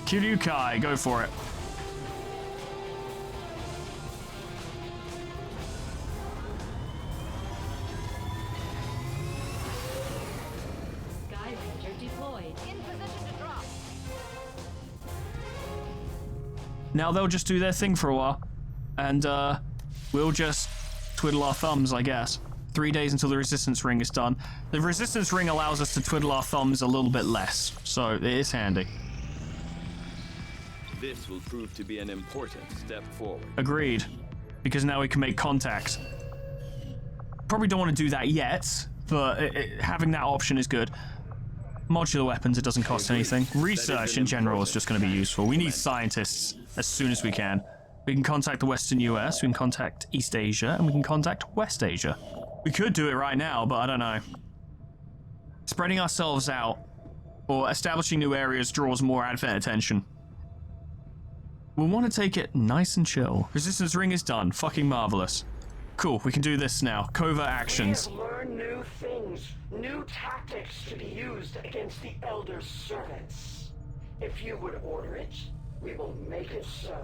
Kiryu Kai, go for it. Sky Ranger deployed. In position to drop. Now they'll just do their thing for a while, and we'll just twiddle our thumbs, I guess. 3 days until the resistance ring is done. The resistance ring allows us to twiddle our thumbs a little bit less, so it is handy. This will prove to be an important step forward. Agreed, because now we can make contact. Probably don't want to do that yet, but having that option is good. Modular weapons, it doesn't cost anything. Research in general is just going to be useful. We need scientists as soon as we can. We can contact the Western US, we can contact East Asia, and we can contact West Asia. We could do it right now, but I don't know. Spreading ourselves out, or establishing new areas, draws more advent attention. We'll want to take it nice and chill. Resistance ring is done. Fucking marvelous. Cool, we can do this now. Covert actions. We have learned new things, new tactics to be used against the Elder Servants. If you would order it, we will make it so.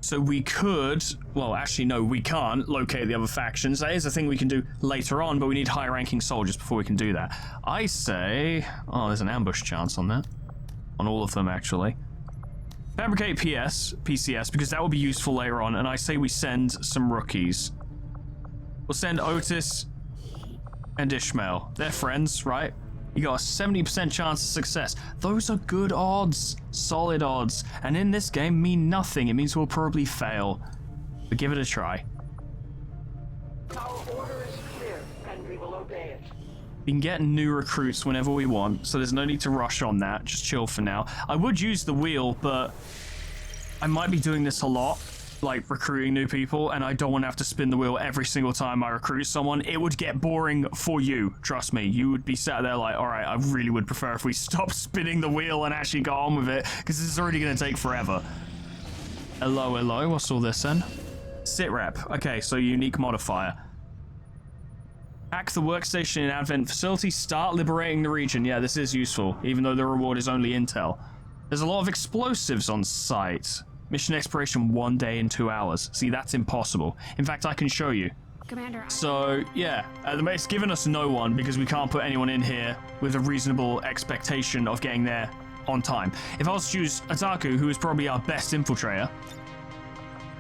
So we could, well, actually, no, we can't locate the other factions. That is a thing we can do later on, but we need high-ranking soldiers before we can do that. I say, oh, there's an ambush chance on that. On all of them, actually. Fabricate PCS, because that will be useful later on, and I say we send some rookies. We'll send Otis and Ishmael. They're friends, right? You got a 70% chance of success. Those are good odds. Solid odds. And in this game mean nothing. It means we'll probably fail. But give it a try. Our order is clear, and we will obey it. We can get new recruits whenever we want, so there's no need to rush on that. Just chill for now. I would use the wheel, but I might be doing this a lot, like recruiting new people, and I don't want to have to spin the wheel every single time I recruit someone. It would get boring for you, trust me. You would be sat there like, all right, I really would prefer if we stop spinning the wheel and actually got on with it, because this is already going to take forever. Hello, hello, what's all this then? Sit rep. Okay, so unique modifier. Hack the workstation in Advent facility, start liberating the region. Yeah, this is useful, even though the reward is only intel. There's a lot of explosives on site. Mission expiration 1 day and 2 hours. See, that's impossible. In fact, I can show you. Commander, So, yeah, it's given us no one because we can't put anyone in here with a reasonable expectation of getting there on time. If I was to choose Otaku, who is probably our best infiltrator,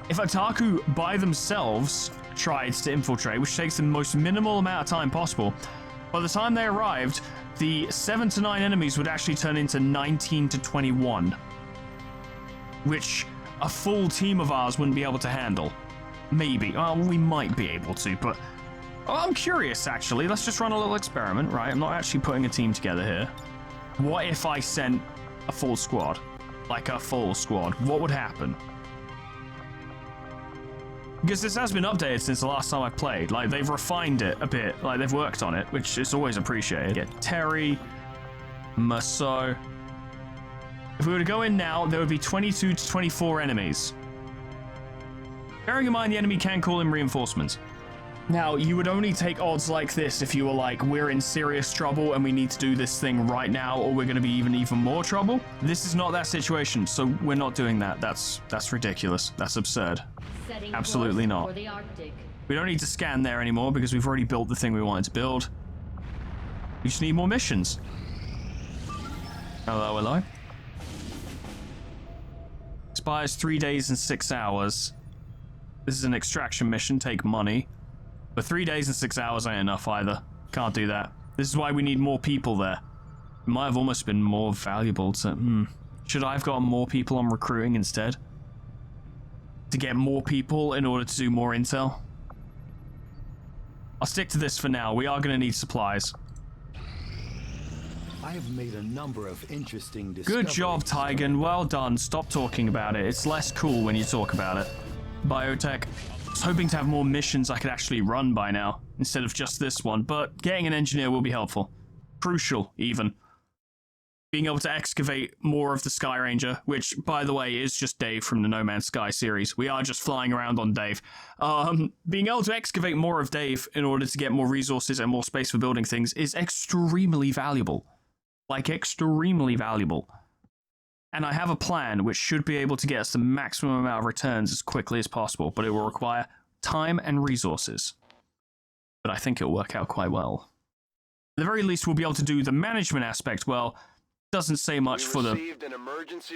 if Otaku by themselves tried to infiltrate, which takes the most minimal amount of time possible, by the time they arrived, the 7 to 9 enemies would actually turn into 19 to 21, which a full team of ours wouldn't be able to handle. Maybe. Well, we might be able to, but I'm curious, actually. Let's just run a little experiment, right? I'm not actually putting a team together here. What if I sent a full squad? Like a full squad. What would happen? Because this has been updated since the last time I played. Like, they've refined it a bit. Like, they've worked on it, which is always appreciated. Get Terry, Maso. If we were to go in now, there would be 22 to 24 enemies. Bearing in mind the enemy can call in reinforcements. Now, you would only take odds like this if you were like, we're in serious trouble and we need to do this thing right now, or we're going to be even more trouble. This is not that situation, so we're not doing that. That's ridiculous. That's absurd. Setting Absolutely course not. For the Arctic. We don't need to scan there anymore because we've already built the thing we wanted to build. We just need more missions. Hello, hello. Expires 3 days and 6 hours. This is an extraction mission, take money. But 3 days and 6 hours ain't enough either. Can't do that. This is why we need more people there. It might have almost been more valuable to... Should I have gotten more people on recruiting instead? To get more people in order to do more intel? I'll stick to this for now. We are going to need supplies. I have made a number of interesting discoveries. Good job, Tygan. Well done. Stop talking about it. It's less cool when you talk about it. Biotech. I was hoping to have more missions I could actually run by now, instead of just this one, but getting an engineer will be helpful. Crucial, even. Being able to excavate more of the Sky Ranger, which, by the way, is just Dave from the No Man's Sky series. We are just flying around on Dave. Being able to excavate more of Dave in order to get more resources and more space for building things is extremely valuable. Like, extremely valuable. And I have a plan which should be able to get us the maximum amount of returns as quickly as possible, but it will require time and resources. But I think it'll work out quite well. At the very least, we'll be able to do the management aspect well. Doesn't say much for the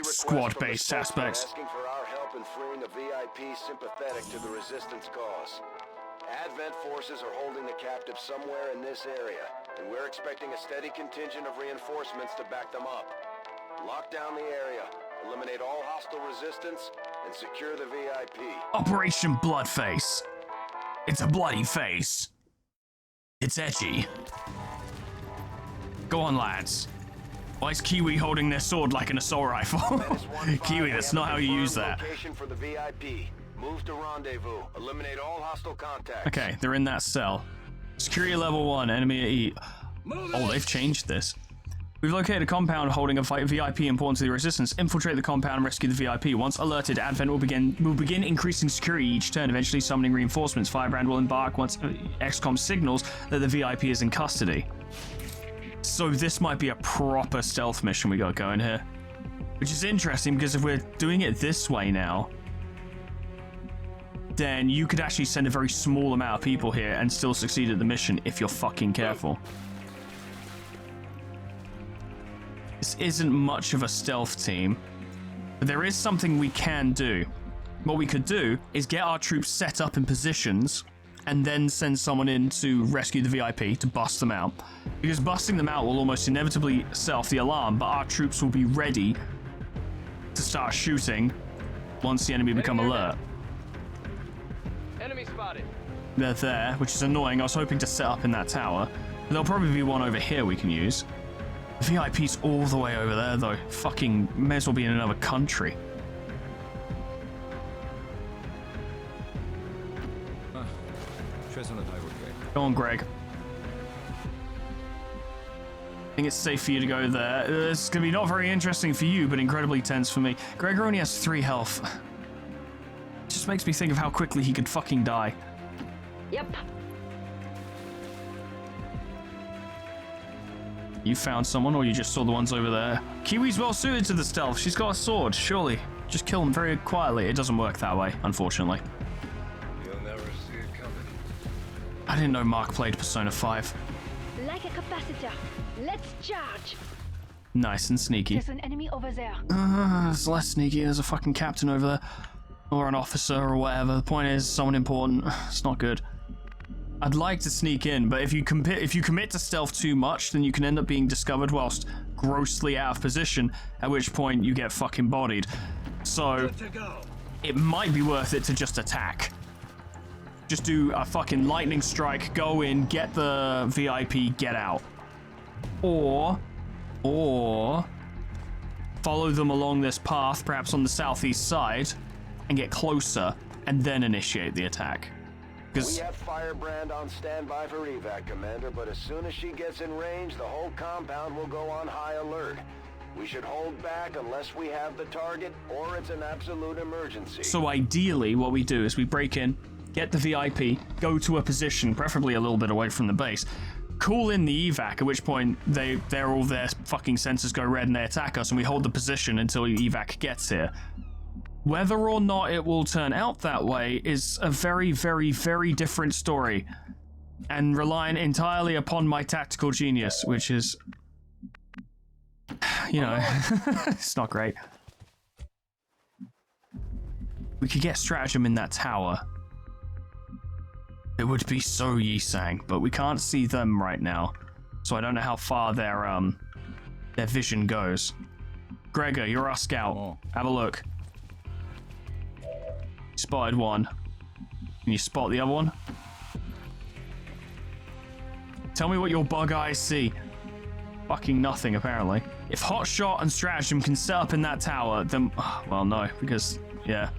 squad-based aspects. Asking for our help in freeing a VIP sympathetic to the resistance cause. Advent forces are holding the captive somewhere in this area, and we're expecting a steady contingent of reinforcements to back them up. Lock down the area, eliminate all hostile resistance, and secure the VIP. Operation Bloodface. It's a bloody face. It's edgy. Go on, lads. Why is Kiwi holding their sword like an assault rifle? Kiwi, that's not how you use that. Location for the VIP. Move to rendezvous. Eliminate all hostile contacts. Okay, they're in that cell. Security level 1, enemy at E. Oh, they've changed this. We've located a compound holding a VIP important to the resistance. Infiltrate the compound and rescue the VIP. Once alerted, Advent will begin increasing security each turn, eventually summoning reinforcements. Firebrand will embark once XCOM signals that the VIP is in custody. So this might be a proper stealth mission we got going here. Which is interesting because if we're doing it this way now, then you could actually send a very small amount of people here and still succeed at the mission if you're fucking careful. This isn't much of a stealth team, but there is something we can do. What we could do is get our troops set up in positions and then send someone in to rescue the VIP to bust them out. Because busting them out will almost inevitably set off the alarm, but our troops will be ready to start shooting once the enemy become alert. Enemy spotted. They're there, which is annoying. I was hoping to set up in that tower. There'll probably be one over here we can use. The VIP's all the way over there, though. Fucking may as well be in another country. Go on, Greg. I think it's safe for you to go there. It's going to be not very interesting for you, but incredibly tense for me. Gregor only has 3 health. It just makes me think of how quickly he could fucking die. Yep. You found someone, or you just saw the ones over there? Kiwi's well suited to the stealth. She's got a sword, surely. Just kill them very quietly. It doesn't work that way, unfortunately. You'll never see it coming. I didn't know Mark played Persona 5. Like a capacitor. Let's charge. Nice and sneaky. There's an enemy over there. It's less sneaky. There's a fucking captain over there. Or an officer or whatever. The point is, someone important. It's not good. I'd like to sneak in, but if you commit to stealth too much, then you can end up being discovered whilst grossly out of position, at which point you get fucking bodied. So, it might be worth it to just attack. Just do a fucking lightning strike, go in, get the VIP, get out. Or follow them along this path, perhaps on the southeast side, and get closer, and then initiate the attack. We have Firebrand on standby for evac, Commander, but as soon as she gets in range, the whole compound will go on high alert. We should hold back unless we have the target, or it's an absolute emergency. So ideally, what we do is we break in, get the VIP, go to a position, preferably a little bit away from the base, call in the evac, at which point they're all their fucking sensors go red and they attack us, and we hold the position until evac gets here. Whether or not it will turn out that way is a very, very, very different story, and relying entirely upon my tactical genius, which is, you know, it's not great. We could get stratagem in that tower. It would be so Yi-Sang, but we can't see them right now, so I don't know how far their vision goes. Gregor, you're our scout. Have a look. Spotted one. Can you spot the other one? Tell me what your bug eyes see. Fucking nothing, apparently. If Hotshot and Stratagem can set up in that tower, then... well, no, because... yeah.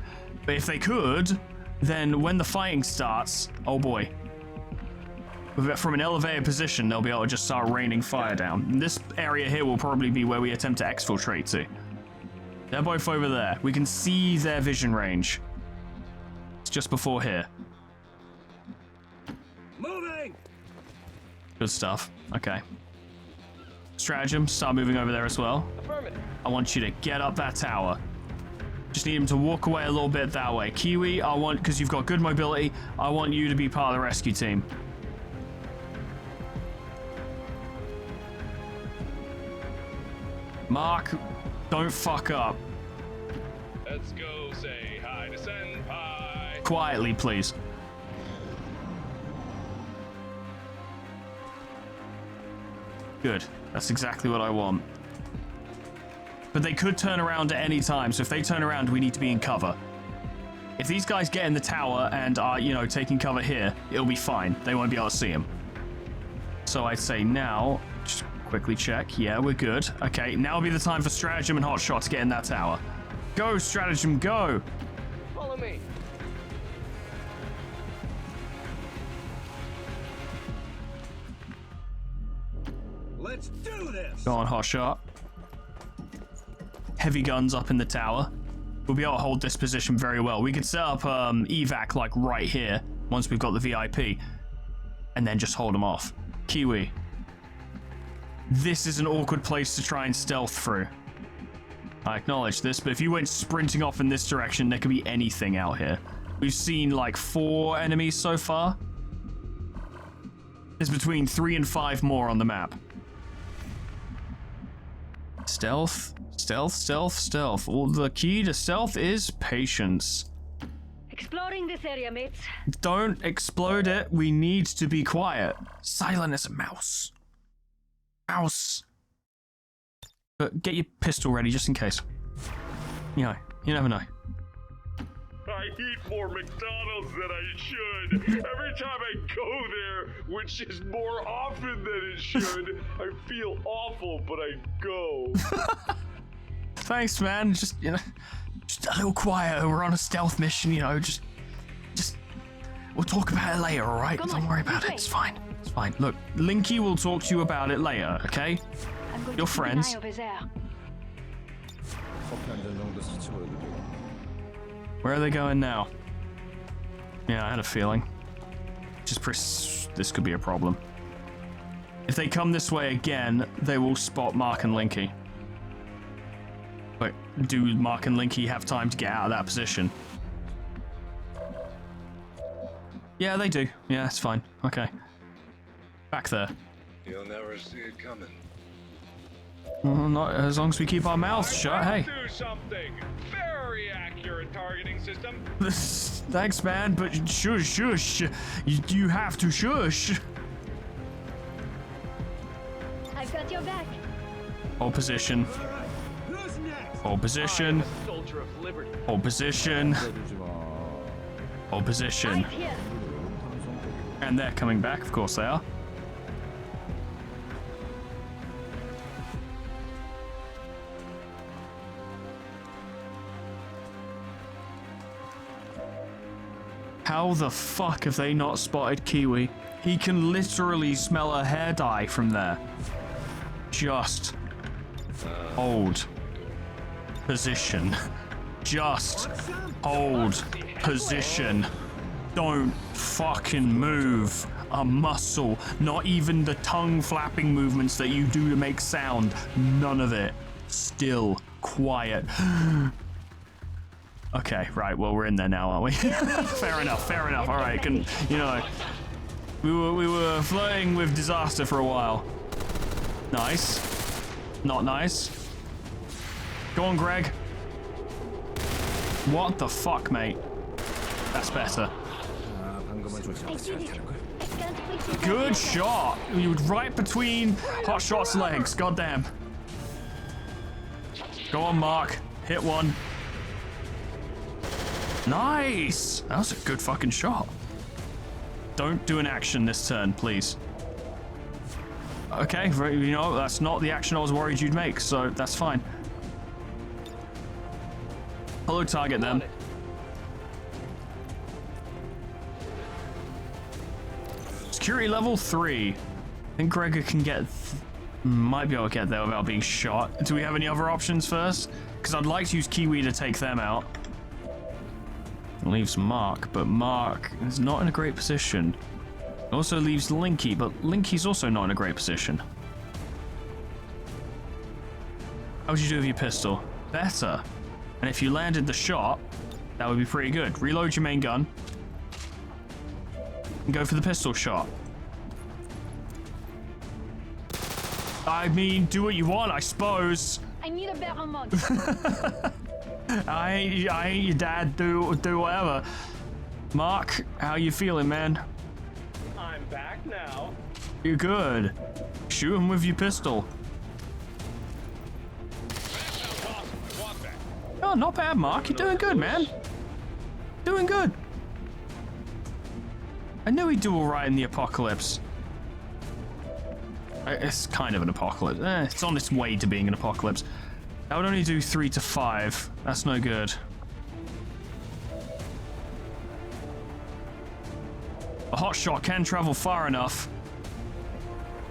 But if they could, then when the fighting starts... oh boy. From an elevated position, they'll be able to just start raining fire down. And this area here will probably be where we attempt to exfiltrate to. They're both over there. We can see their vision range. Just before here. Moving. Good stuff. Okay. Stratagem, start moving over there as well. Affirmative. I want you to get up that tower. Just need him to walk away a little bit that way. Kiwi, I want, because you've got good mobility, I want you to be part of the rescue team. Mark, don't fuck up. Let's go say hi to Senpai. Quietly, please. Good. That's exactly what I want. But they could turn around at any time, so if they turn around, we need to be in cover. If these guys get in the tower and are, you know, taking cover here, it'll be fine. They won't be able to see him. So I'd say now, just quickly check. Yeah, we're good. Okay, now will be the time for Stratagem and Hotshot to get in that tower. Go, Stratagem, go! Follow me. Let's do this! Go on, Hotshot. Heavy guns up in the tower. We'll be able to hold this position very well. We could set up evac like right here once we've got the VIP, and then just hold them off. Kiwi. This is an awkward place to try and stealth through. I acknowledge this, but if you went sprinting off in this direction, there could be anything out here. We've seen like 4 enemies so far. There's between 3 and 5 more on the map. Stealth, stealth, stealth, stealth. Well, the key to stealth is patience. Exploring this area, mates. Don't explode it. We need to be quiet. Silent as a mouse. Mouse. But get your pistol ready just in case. You know, you never know. I eat more McDonald's than I should. Every time I go there, which is more often than it should, I feel awful, but I go. Thanks, man. Just, you know, just a little quieter. We're on a stealth mission, you know, just we'll talk about it later, all right? Don't worry about it. It's fine. It's fine. Look, Linky will talk to you about it later, okay? You're friends. Where are they going now? Yeah, I had a feeling. This could be a problem. If they come this way again, they will spot Mark and Linky. Wait, do Mark and Linky have time to get out of that position? Yeah, they do. Yeah, it's fine. Okay. Back there. You'll never see it coming. Well, not as long as we keep our mouths shut, hey. Do something. Very accurate targeting system. Thanks, man, but shush. You have to shush. I've got your back. Hold position. Hold position. Soldier of liberty. Hold position. Hold position. Right here. And they're coming back, of course they are. How the fuck have they not spotted Kiwi? He can literally smell a hair dye from there. Just hold position. Just hold position. Don't fucking move a muscle. Not even the tongue flapping movements that you do to make sound. None of it. Still quiet. Okay, right, well, we're in there now, aren't we? Fair enough. All right, you know, we were flirting with disaster for a while. Nice. Not nice. Go on, Greg. What the fuck, mate? That's better. Good shot. You were right between Hotshot's legs. Goddamn. Go on, Mark. Hit one. Nice! That was a good fucking shot. Don't do an action this turn, please. Okay, you know, that's not the action I was worried you'd make, so that's fine. Hello, target them. Security level 3. I think Gregor can get... might be able to get there without being shot. Do we have any other options first? Because I'd like to use Kiwi to take them out. Leaves Mark, but Mark is not in a great position. Also leaves Linky, but Linky's also not in a great position. How would you do with your pistol? Better. And if you landed the shot, that would be pretty good. Reload your main gun. And go for the pistol shot. I mean, do what you want, I suppose. I need a better mod. I ain't your dad, do whatever. Mark, how you feeling, man? I'm back now. You're good. Shoot him with your pistol. Oh, not bad, Mark. You're doing good, man. Doing good. I knew he'd do all right in the apocalypse. It's kind of an apocalypse. It's on its way to being an apocalypse. That would only do 3 to 5. That's no good. A hot shot can travel far enough.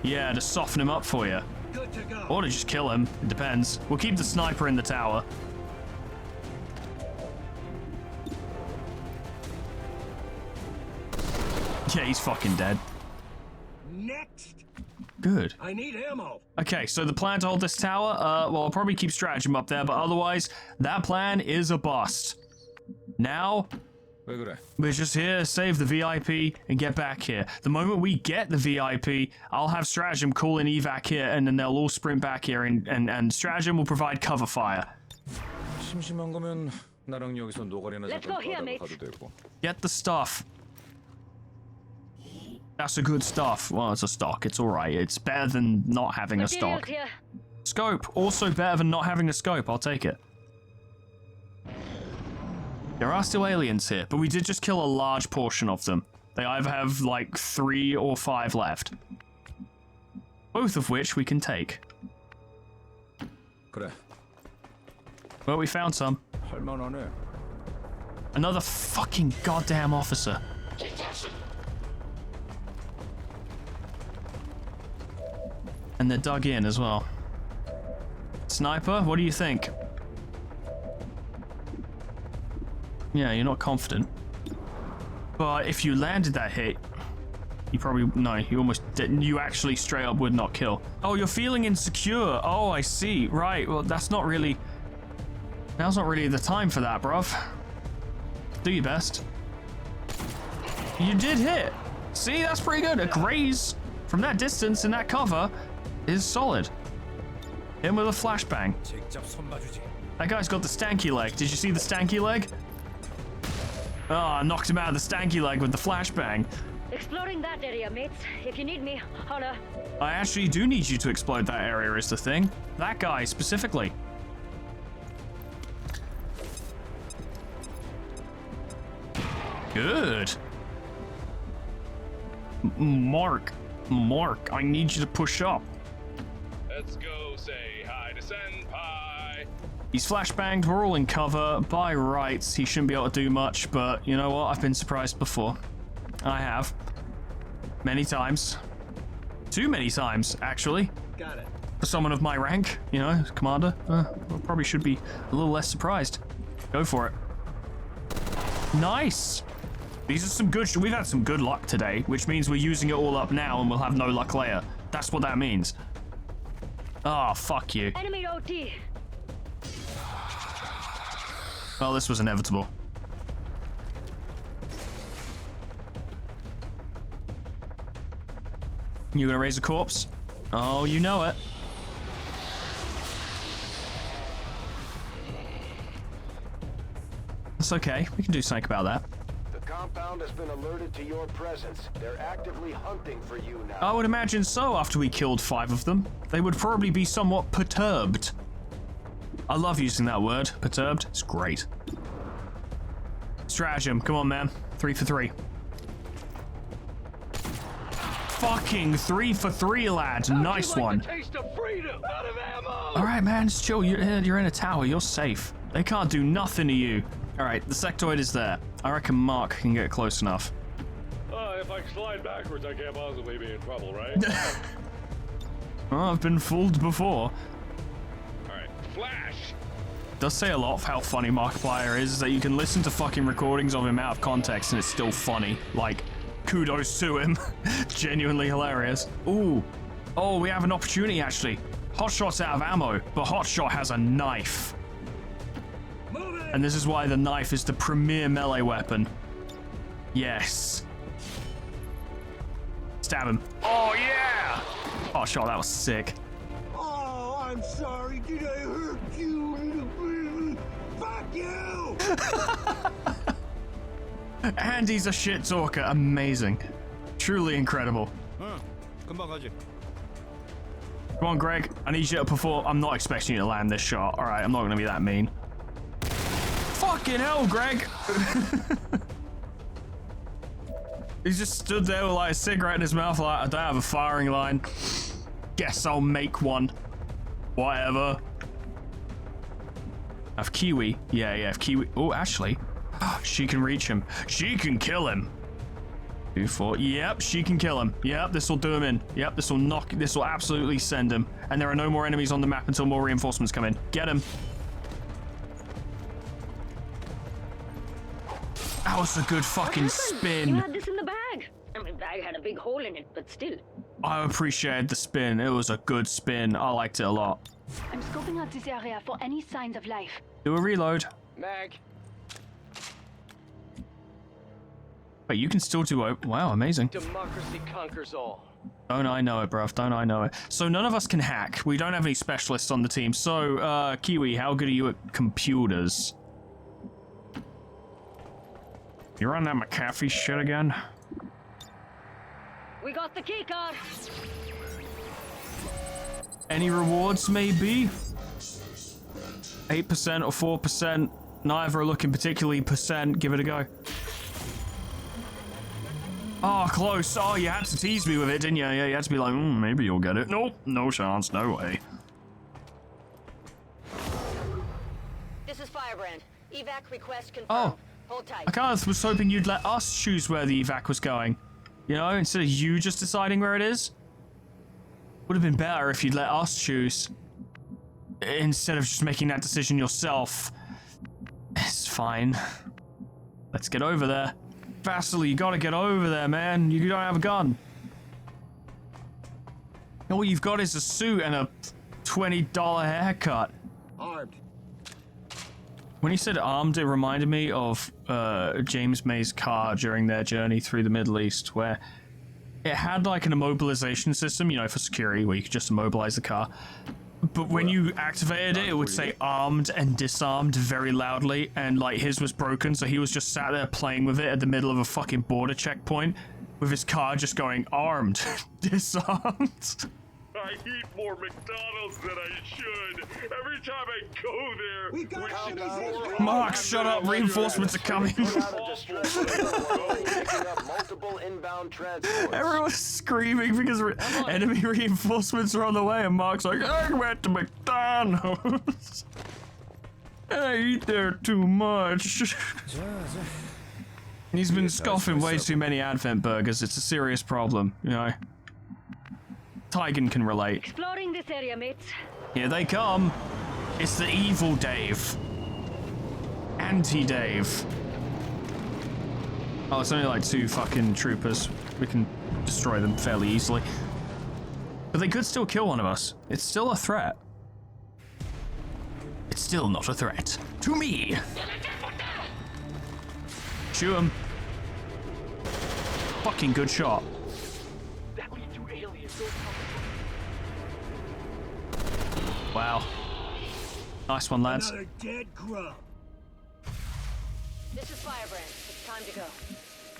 Yeah, to soften him up for you. Good to go. Or to just kill him. It depends. We'll keep the sniper in the tower. Yeah, he's fucking dead. Next. Good. I need ammo. Okay, so the plan to hold this tower, well, I'll probably keep stratagem up there, but otherwise, that plan is a bust. Now, we're just here to save the VIP and get back here. The moment we get the VIP, I'll have stratagem call in evac here, and then they'll all sprint back here, and stratagem will provide cover fire. Let's go here, mate. Get the stuff. That's a good stuff. Well, it's a stock. It's all right. It's better than not having a stock. Here. Scope. Also better than not having a scope. I'll take it. There are still aliens here, but we did just kill a large portion of them. They either have like 3 or 5 left. Both of which we can take. 그래. Well, we found some. 할만하네. Another fucking goddamn officer. And they're dug in as well. Sniper, what do you think? Yeah, you're not confident. But if you landed that hit, you probably, no, you almost didn't. You actually straight up would not kill. Oh, you're feeling insecure. Oh, I see. Right, well, that's not really, now's not really the time for that, bruv. Do your best. You did hit. See, that's pretty good. A graze from that distance in that cover is solid. Hit him with a flashbang. That guy's got the stanky leg. Did you see the stanky leg? Oh, I knocked him out of the stanky leg with the flashbang. Exploring that area, mates. If you need me, holla. I actually do need you to explode that area is the thing. That guy specifically. Good. Mark, I need you to push up. Let's go say hi to Senpai. He's flashbanged, we're all in cover. By rights, he shouldn't be able to do much, but you know what? I've been surprised before. I have. Many times. Too many times, actually. Got it. For someone of my rank, you know, as commander, I probably should be a little less surprised. Go for it. Nice! These are some good, we've had some good luck today, which means we're using it all up now and we'll have no luck later. That's what that means. Oh, fuck you. Enemy OT. Well, this was inevitable. You gonna raise a corpse? Oh, you know it. It's okay. We can do something about that. The compound has been alerted to your presence. They're actively hunting for you now. I would imagine so after we killed 5 of them. They would probably be somewhat perturbed. I love using that word, perturbed. It's great. Stratagem, come on, man. 3 for 3. Fucking 3 for 3, lad. Nice one. Taste of freedom out of ammo. All right, man, just chill. You're in a tower. You're safe. They can't do nothing to you. All right, the sectoid is there. I reckon Mark can get close enough. If I slide backwards, I can't possibly be in trouble, right? Oh, I've been fooled before. Alright, flash! Does say a lot of how funny Markiplier is that you can listen to fucking recordings of him out of context and it's still funny. Like, kudos to him. Genuinely hilarious. Ooh. Oh, we have an opportunity, actually. Hotshot's out of ammo, but Hotshot has a knife. And this is why the knife is the premier melee weapon. Yes. Stab him. Oh, yeah! Hotshot, that was sick. Oh, I'm sorry. Did I hurt you, little baby? Fuck you! Andy's a shit talker. Amazing. Truly incredible. 금방 가지. Come on, Greg. I need you to perform. I'm not expecting you to land this shot. All right, I'm not going to be that mean. Fucking hell, Greg. He's just stood there with like a cigarette in his mouth like, I don't have a firing line. Guess I'll make one. Whatever. Have Kiwi. Yeah, if Kiwi. Oh, actually. She can reach him. She can kill him. 2, 4. Yep, she can kill him. Yep, this will do him in. Yep, this will absolutely send him. And there are no more enemies on the map until more reinforcements come in. Get him. That was a good fucking spin. You had this in the bag. I mean, the bag had a big hole in it, but still. I appreciated the spin. It was a good spin. I liked it a lot. I'm scoping out this area for any signs of life. Do a reload. Mag. Wait, you can still do it. Wow, amazing. Democracy conquers all. Don't I know it, bruv. Don't I know it. So none of us can hack. We don't have any specialists on the team. So, Kiwi, how good are you at computers? You run that McAfee shit again? We got the key card. Any rewards, maybe? 8% or 4%? Neither are looking particularly percent. Give it a go. Oh, close. Oh, you had to tease me with it, didn't you? Yeah, you had to be like, maybe you'll get it. Nope, no chance, no way. This is Firebrand. Evac request confirmed. Oh. Hold tight. I kind of was hoping you'd let us choose where the evac was going. You know, instead of you just deciding where it is. Would have been better if you'd let us choose. Instead of just making that decision yourself. It's fine. Let's get over there. Vasily, you gotta get over there, man. You don't have a gun. All you've got is a suit and a $20 haircut. Armed. When you said armed, it reminded me of James May's car during their journey through the Middle East, where it had like an immobilization system, you know, for security, where you could just immobilize the car. But when you activated it, it would say armed and disarmed very loudly, and like his was broken, so he was just sat there playing with it at the middle of a fucking border checkpoint, with his car just going armed, disarmed. I eat more McDonald's than I should. Every time I go there, We got which is enemies. more Mark, shut up! Reinforcements are coming. Put out a distress alert, picking up multiple inbound transports. Everyone's screaming because enemy reinforcements are on the way, and Mark's like, I went to McDonald's. I eat there too much. He's been scoffing way too many Advent burgers. It's a serious problem, you know. Tygan can relate. Exploring this area, mates. Here they come. It's the evil Dave. Anti-Dave. Oh, it's only like 2 fucking troopers. We can destroy them fairly easily. But they could still kill one of us. It's still a threat. It's still not a threat. To me. Shoot him. Fucking good shot. That lead to aliens. Wow. Nice one, lads. Another dead grub. This is Firebrand. It's time to go.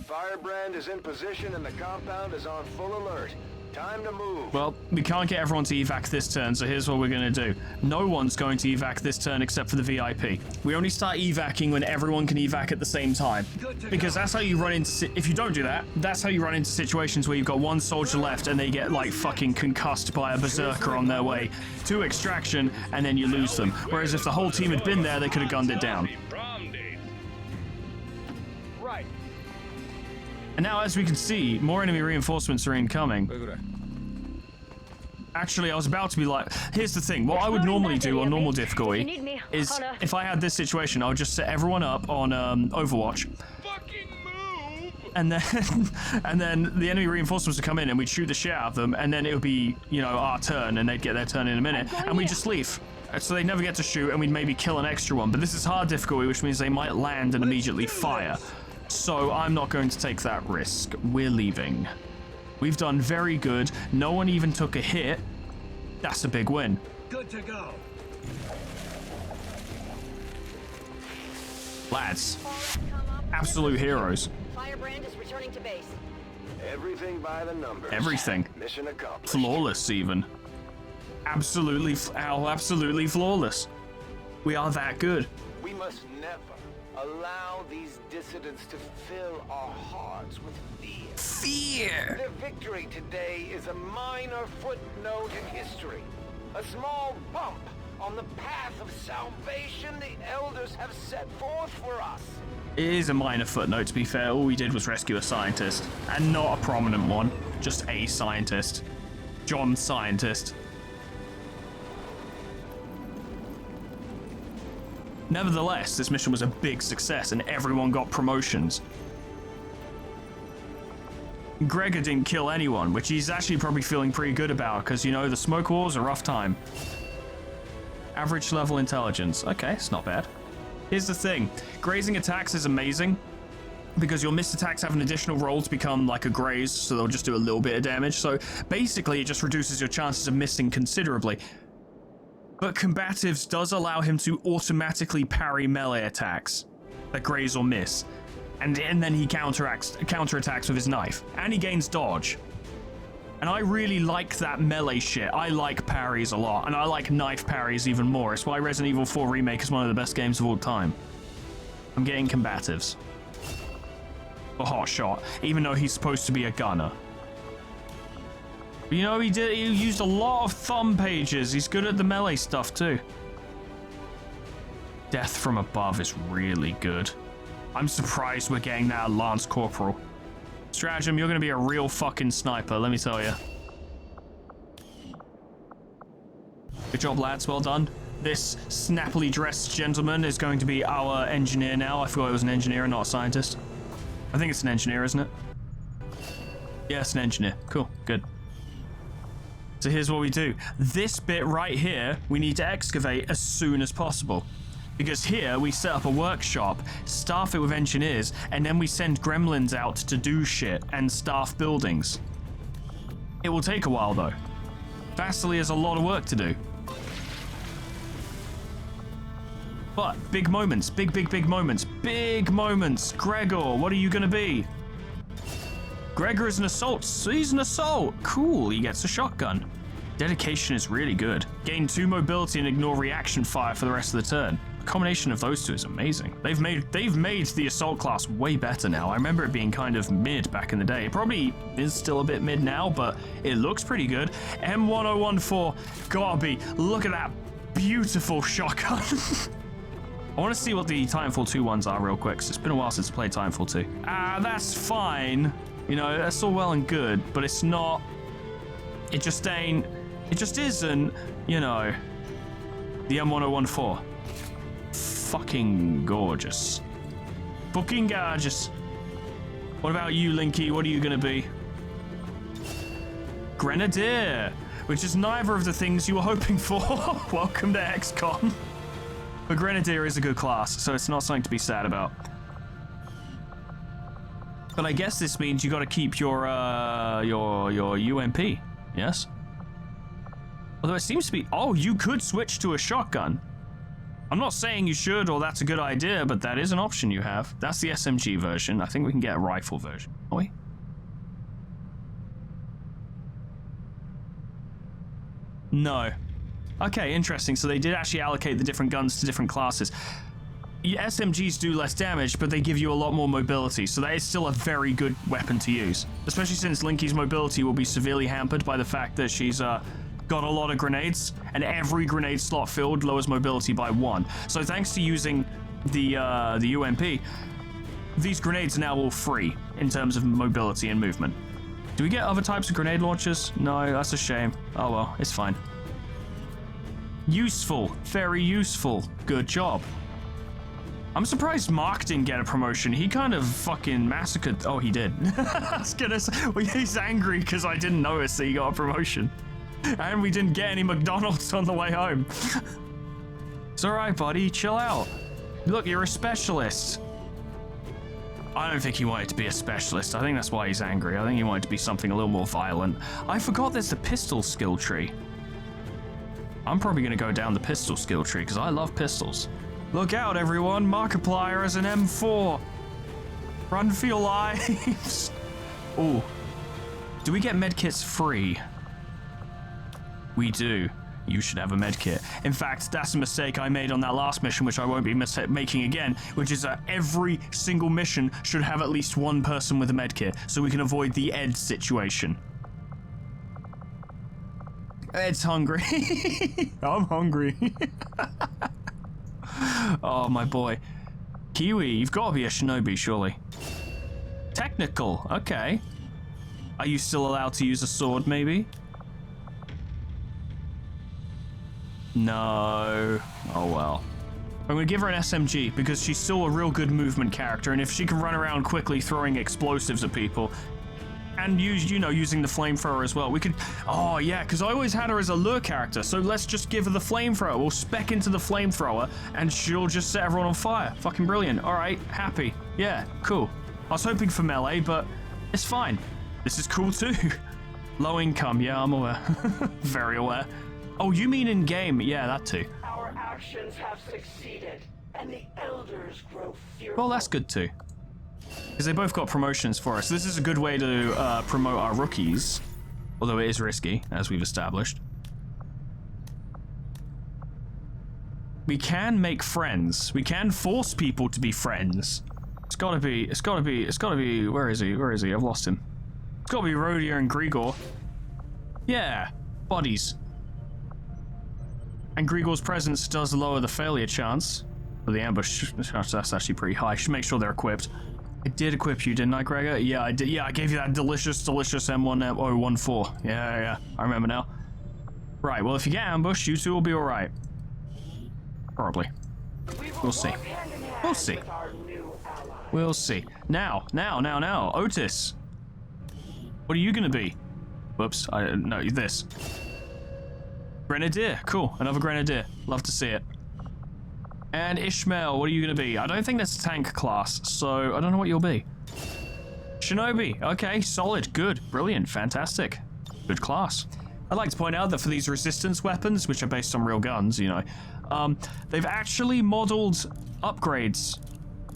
Firebrand is in position and the compound is on full alert. Time to move. Well, we can't get everyone to evac this turn, so here's what we're going to do. No one's going to evac this turn except for the VIP. We only start evacing when everyone can evac at the same time. Because that's how you run into... If you don't do that, that's how you run into situations where you've got one soldier left and they get, like, fucking concussed by a berserker on their way to extraction, and then you lose them. Whereas if the whole team had been there, they could have gunned it down. Right. And now, as we can see, more enemy reinforcements are incoming. 왜 그래? Actually, I was about to be like, here's the thing. What I would normally do on normal difficulty is, if I had this situation, I would just set everyone up on Overwatch. fucking move! And then the enemy reinforcements would come in and we'd shoot the shit out of them, and then it would be, you know, our turn, and they'd get their turn in a minute, and we'd just leave. So they'd never get to shoot, and we'd maybe kill an extra one. But this is hard difficulty, which means they might land and immediately fire. So I'm not going to take that risk. We're leaving. We've done very good. No one even took a hit. That's a big win. Good to go. Lads, absolute heroes. Firebrand is returning to base. Everything by the numbers. Everything. Mission accomplished. Flawless, even. Absolutely flawless. We are that good. We must never allow these dissidents to fill our hearts with fear. Fear! Their victory today is a minor footnote in history. A small bump on the path of salvation the elders have set forth for us. It is a minor footnote, to be fair. All we did was rescue a scientist. And not a prominent one. Just a scientist. John Scientist. Nevertheless, this mission was a big success and everyone got promotions. Gregor didn't kill anyone, which he's actually probably feeling pretty good about, because, you know, the smoke war's a rough time. Average level intelligence. Okay, it's not bad. Here's the thing. Grazing attacks is amazing, because your missed attacks have an additional roll to become like a graze, so they'll just do a little bit of damage. So basically, it just reduces your chances of missing considerably. But Combatives does allow him to automatically parry melee attacks that graze or miss. And then he counterattacks with his knife. And he gains dodge. And I really like that melee shit. I like parries a lot. And I like knife parries even more. It's why Resident Evil 4 Remake is one of the best games of all time. I'm getting combatives. A hot shot, even though he's supposed to be a gunner. But you know, he used a lot of thumb pages. He's good at the melee stuff too. Death from above is really good. I'm surprised we're getting that Lance Corporal. Stratagem, you're gonna be a real fucking sniper, let me tell you. Good job, lads, well done. This snappily dressed gentleman is going to be our engineer now. I forgot it was an engineer and not a scientist. I think it's an engineer, isn't it? Yeah, it's an engineer. Cool, good. So here's what we do. This bit right here, we need to excavate as soon as possible. Because here, we set up a workshop, staff it with engineers, and then we send gremlins out to do shit and staff buildings. It will take a while, though. Vasily has a lot of work to do. But big moments, big moments, big moments. Gregor, what are you gonna be? Gregor is an assault. He's an assault. Cool, he gets a shotgun. Dedication is really good. Gain 2 mobility and ignore reaction fire for the rest of the turn. The combination of those two is amazing. They've made the assault class way better now. I remember it being kind of mid back in the day. It probably is still a bit mid now, but it looks pretty good. M1014, gotta be. Look at that beautiful shotgun. I want to see what the Titanfall 2 ones are real quick, because it's been a while since I played Titanfall 2. That's fine. You know, that's all well and good, but it's not... It just isn't, you know, the M1014. Fucking gorgeous. Fucking gorgeous. What about you, Linky? What are you going to be? Grenadier, which is neither of the things you were hoping for. Welcome to XCOM. But Grenadier is a good class, so it's not something to be sad about. But I guess this means you got to keep your UMP, yes? Although it seems to be... Oh, you could switch to a shotgun. I'm not saying you should or that's a good idea, but that is an option you have. That's the SMG version. I think we can get a rifle version. Are we? No. Okay, interesting. So they did actually allocate the different guns to different classes. SMGs do less damage, but they give you a lot more mobility, so that is still a very good weapon to use. Especially since Linky's mobility will be severely hampered by the fact that she's got a lot of grenades, and every grenade slot filled lowers mobility by 1. So thanks to using the UMP, these grenades are now all free in terms of mobility and movement. Do we get other types of grenade launchers? No, that's a shame. Oh well, it's fine. Useful, very useful. Good job. I'm surprised Mark didn't get a promotion. He kind of fucking massacred. Oh, he did. I was gonna say, well, he's angry because I didn't notice that he got a promotion. And we didn't get any McDonald's on the way home. It's alright, buddy. Chill out. Look, you're a specialist. I don't think he wanted to be a specialist. I think that's why he's angry. I think he wanted to be something a little more violent. I forgot there's the pistol skill tree. I'm probably going to go down the pistol skill tree because I love pistols. Look out, everyone. Markiplier is an M4. Run for your lives. Oh. Do we get medkits free? We do. You should have a medkit. In fact, that's a mistake I made on that last mission, which I won't be making again, which is that every single mission should have at least one person with a medkit, so we can avoid the Ed situation. Ed's hungry. I'm hungry. Oh, my boy. Kiwi, you've got to be a shinobi, surely. Technical, okay. Are you still allowed to use a sword, maybe? No. Oh, well. I'm going to give her an SMG because she's still a real good movement character, and if she can run around quickly throwing explosives at people, and using the flamethrower as well, we could... Oh, yeah, because I always had her as a lure character, so let's just give her the flamethrower. We'll spec into the flamethrower, and she'll just set everyone on fire. Fucking brilliant. All right, happy. Yeah, cool. I was hoping for melee, but it's fine. This is cool, too. Low income, yeah, I'm aware. Very aware. Oh, you mean in-game? Yeah, that too. Our actions have succeeded, and the elders grow fearful. Well, that's good too. Because they both got promotions for us. This is a good way to promote our rookies. Although it is risky, as we've established. We can make friends. We can force people to be friends. It's gotta be, where is he? I've lost him. It's gotta be Rhodia and Grigor. Yeah, buddies. And Grigor's presence does lower the failure chance. But the ambush, that's actually pretty high. I should make sure they're equipped. I did equip you, didn't I, Gregor? Yeah, I did. Yeah, I gave you that delicious M1014. Yeah, I remember now. Right, well, if you get ambushed, you two will be alright. Probably. We'll see. We'll see. We'll see. Now. Otis. What are you gonna be? Whoops, no, this. Grenadier, cool, another Grenadier. Love to see it. And Ishmael, what are you gonna be? I don't think that's a tank class, so I don't know what you'll be. Shinobi, okay, solid, good, brilliant, fantastic. Good class. I'd like to point out that for these resistance weapons, which are based on real guns, you know, they've actually modeled upgrades.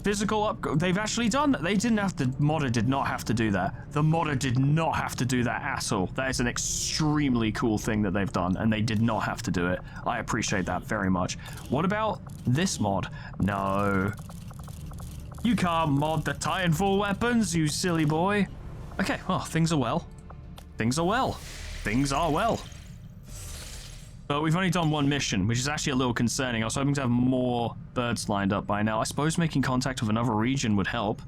They've actually done that. They didn't have to, modder did not have to do that. The modder did not have to do that at all. That is an extremely cool thing that they've done, and they did not have to do it. I appreciate that very much. What about this mod? No. You can't mod the Titanfall weapons, you silly boy. Okay, well, things are well. Things are well. Things are well. But we've only done one mission, which is actually a little concerning. I was hoping to have more birds lined up by now. I suppose making contact with another region would help.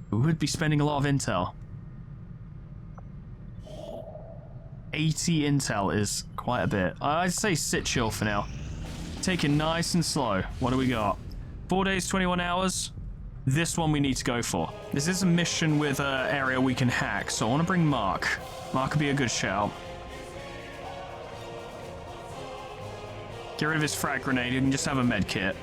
We would be spending a lot of intel. 80 intel is quite a bit. I'd say sit chill for now. Take it nice and slow. What do we got? 4 days, 21 hours. This one we need to go for. This is a mission with an area we can hack, so I want to bring Mark. Mark could be a good shout. Get rid of his frag grenade, you can just have a med kit.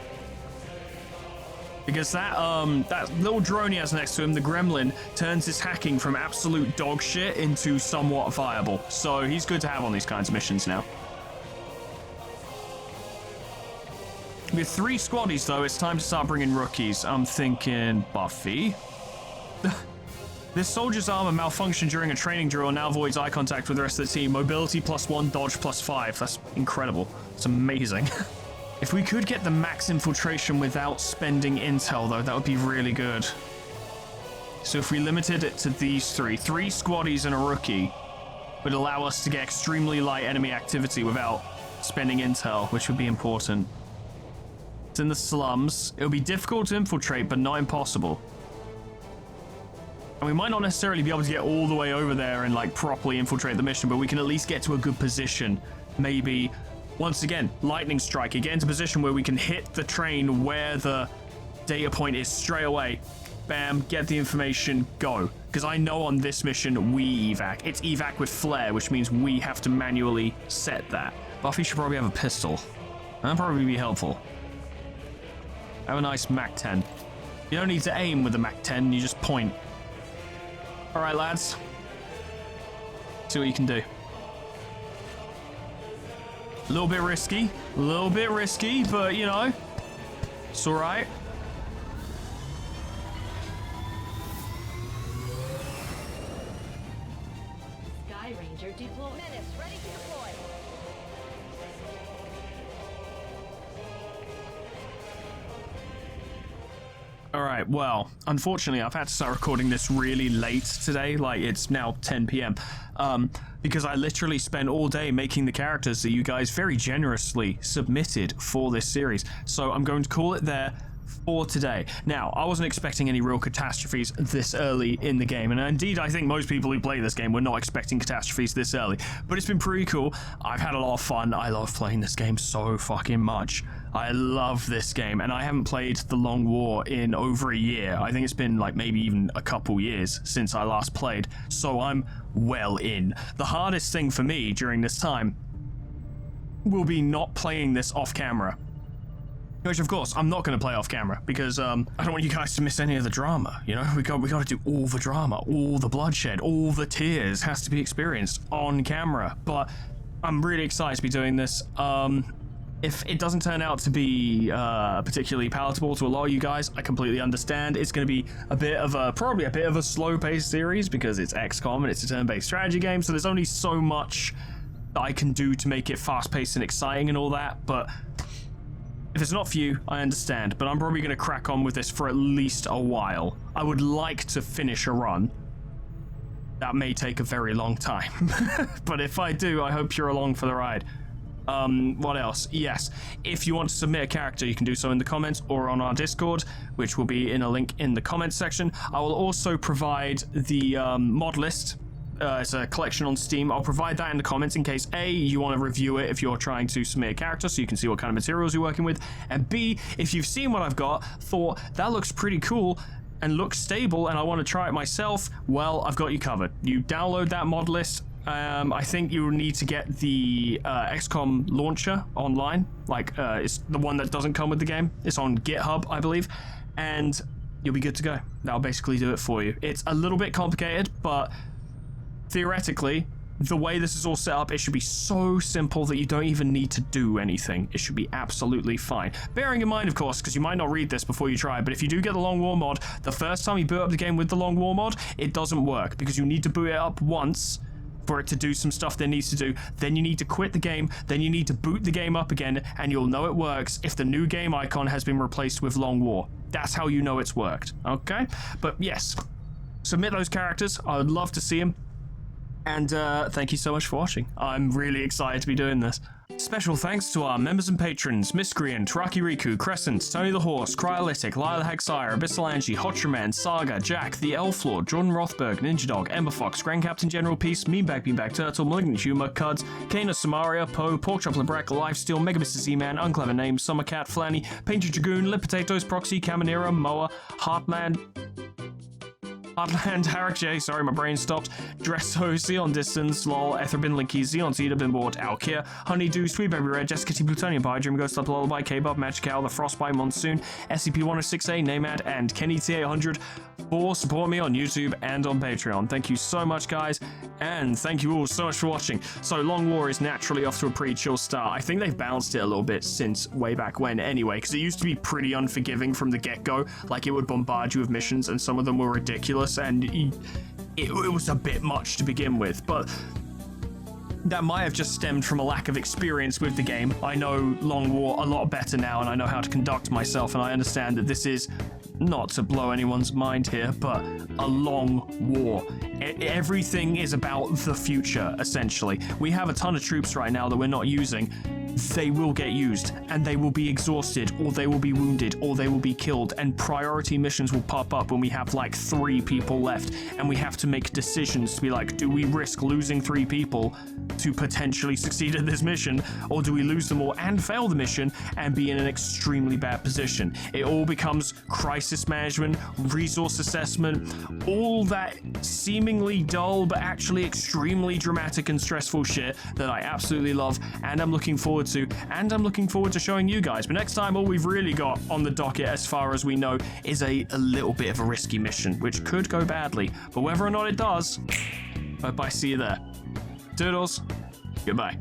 Because that little drone he has next to him, the gremlin, turns his hacking from absolute dog shit into somewhat viable. So he's good to have on these kinds of missions now. With 3 squaddies though, it's time to start bringing rookies. I'm thinking Buffy. This soldier's armor malfunctioned during a training drill and now avoids eye contact with the rest of the team. Mobility +1, dodge +5. That's incredible. It's amazing. If we could get the max infiltration without spending intel though, that would be really good. So if we limited it to these 3 squaddies and a rookie would allow us to get extremely light enemy activity without spending intel, which would be important. It's in the slums. It would be difficult to infiltrate, but not impossible. And we might not necessarily be able to get all the way over there and like properly infiltrate the mission, but we can at least get to a good position. Maybe, once again, lightning strike. Get into a position where we can hit the train where the data point is straight away. Bam, get the information, go. Because I know on this mission, we evac. It's evac with flare, which means we have to manually set that. Buffy should probably have a pistol. That'd probably be helpful. Have a nice MAC-10. You don't need to aim with the MAC-10, you just point. All right, lads. See what you can do. A little bit risky, but you know, it's all right. Sky Ranger deployed. Menace, ready to deploy. All right, well, unfortunately, I've had to start recording this really late today. Like, it's now 10 p.m. Because I literally spent all day making the characters that you guys very generously submitted for this series. So I'm going to call it there for today. Now, I wasn't expecting any real catastrophes this early in the game, and indeed I think most people who play this game were not expecting catastrophes this early, but it's been pretty cool. I've had a lot of fun. I love playing this game so fucking much. I love this game, and I haven't played The Long War in over a year. I think it's been like maybe even a couple years since I last played, so I'm well in. The hardest thing for me during this time will be not playing this off camera. Which, of course, I'm not going to play off camera because I don't want you guys to miss any of the drama. You know, we got to do all the drama, all the bloodshed, all the tears has to be experienced on camera. But I'm really excited to be doing this. If it doesn't turn out to be particularly palatable to a lot of you guys, I completely understand. It's going to be probably a bit of a slow-paced series because it's XCOM and it's a turn-based strategy game, so there's only so much that I can do to make it fast-paced and exciting and all that, but if it's not for you, I understand, but I'm probably going to crack on with this for at least a while. I would like to finish a run. That may take a very long time, but if I do, I hope you're along for the ride. What else? Yes, if you want to submit a character, you can do so in the comments or on our Discord, which will be in a link in the comments section. I will also provide the mod list. It's a collection on Steam. I'll provide that in the comments in case A, you want to review it if you're trying to submit a character so you can see what kind of materials you're working with, and B, if you've seen what I've got, thought that looks pretty cool and looks stable and I want to try it myself, well, I've got you covered. You download that mod list. I think you will need to get the XCOM launcher online. It's the one that doesn't come with the game. It's on GitHub, I believe, and you'll be good to go. That'll basically do it for you. It's a little bit complicated, but theoretically, the way this is all set up, it should be so simple that you don't even need to do anything. It should be absolutely fine. Bearing in mind, of course, because you might not read this before you try, but if you do get the Long War mod, the first time you boot up the game with the Long War mod, it doesn't work because you need to boot it up once for it to do some stuff that it needs to do. Then you need to quit the game, then you need to boot the game up again, and you'll know it works if the new game icon has been replaced with Long War. That's how you know it's worked, okay? But yes, submit those characters. I would love to see them. And thank you so much for watching. I'm really excited to be doing this. Special thanks to our members and patrons: Miscreant, Taraki Riku, Crescent, Tony the Horse, Cryolytic, Lila Hexire, Abyssal Angie, Hotcherman, Saga, Jack, The Elf Lord, Jordan Rothberg, Ninja Dog, Ember Fox, Grand Captain General Peace, Meanbag Turtle, Malignant Humor, Cuds, Kana Samaria, Poe, Porkchop Lebreck, Lifesteal, Mega Mr. Z-Man, Unclever Name, Summercat, Flanny, Painted Dragoon, Lip Potatoes, Proxy, Caminera, Moa, Heartland, Harrick J, sorry, my brain stopped. Dresso, Xeon Distance, LOL, Etherbin Linky, Xeon Cedar, Binboard, Alkir, Honeydew, Sweet Baby Red, Jessica T, Plutonium Pie, Dream Ghost, Lullaby, K-Bob, Magic Owl, The Frostbite, Monsoon, SCP-106A, Namad, and Kenny T800 for supporting me on YouTube and on Patreon. Thank you so much, guys, and thank you all so much for watching. So, Long War is naturally off to a pretty chill start. I think they've balanced it a little bit since way back when anyway, because it used to be pretty unforgiving from the get-go. Like, it would bombard you with missions, and some of them were ridiculous, and it was a bit much to begin with, but that might have just stemmed from a lack of experience with the game. I know Long War a lot better now, and I know how to conduct myself, and I understand that this is, not to blow anyone's mind here, but a long war. Everything is about the future, essentially. We have a ton of troops right now that we're not using. They will get used, and they will be exhausted, or they will be wounded, or they will be killed, and priority missions will pop up when we have like 3 people left, and we have to make decisions to be like, do we risk losing 3 people to potentially succeed at this mission, or do we lose them all and fail the mission and be in an extremely bad position? It all becomes crisis management, resource assessment, all that seemingly dull but actually extremely dramatic and stressful shit that I absolutely love, and I'm looking forward to, and I'm looking forward to showing you guys. But next time, all we've really got on the docket, as far as we know, is a little bit of a risky mission, which could go badly. But whether or not it does, hope I see you there. Toodles. Goodbye.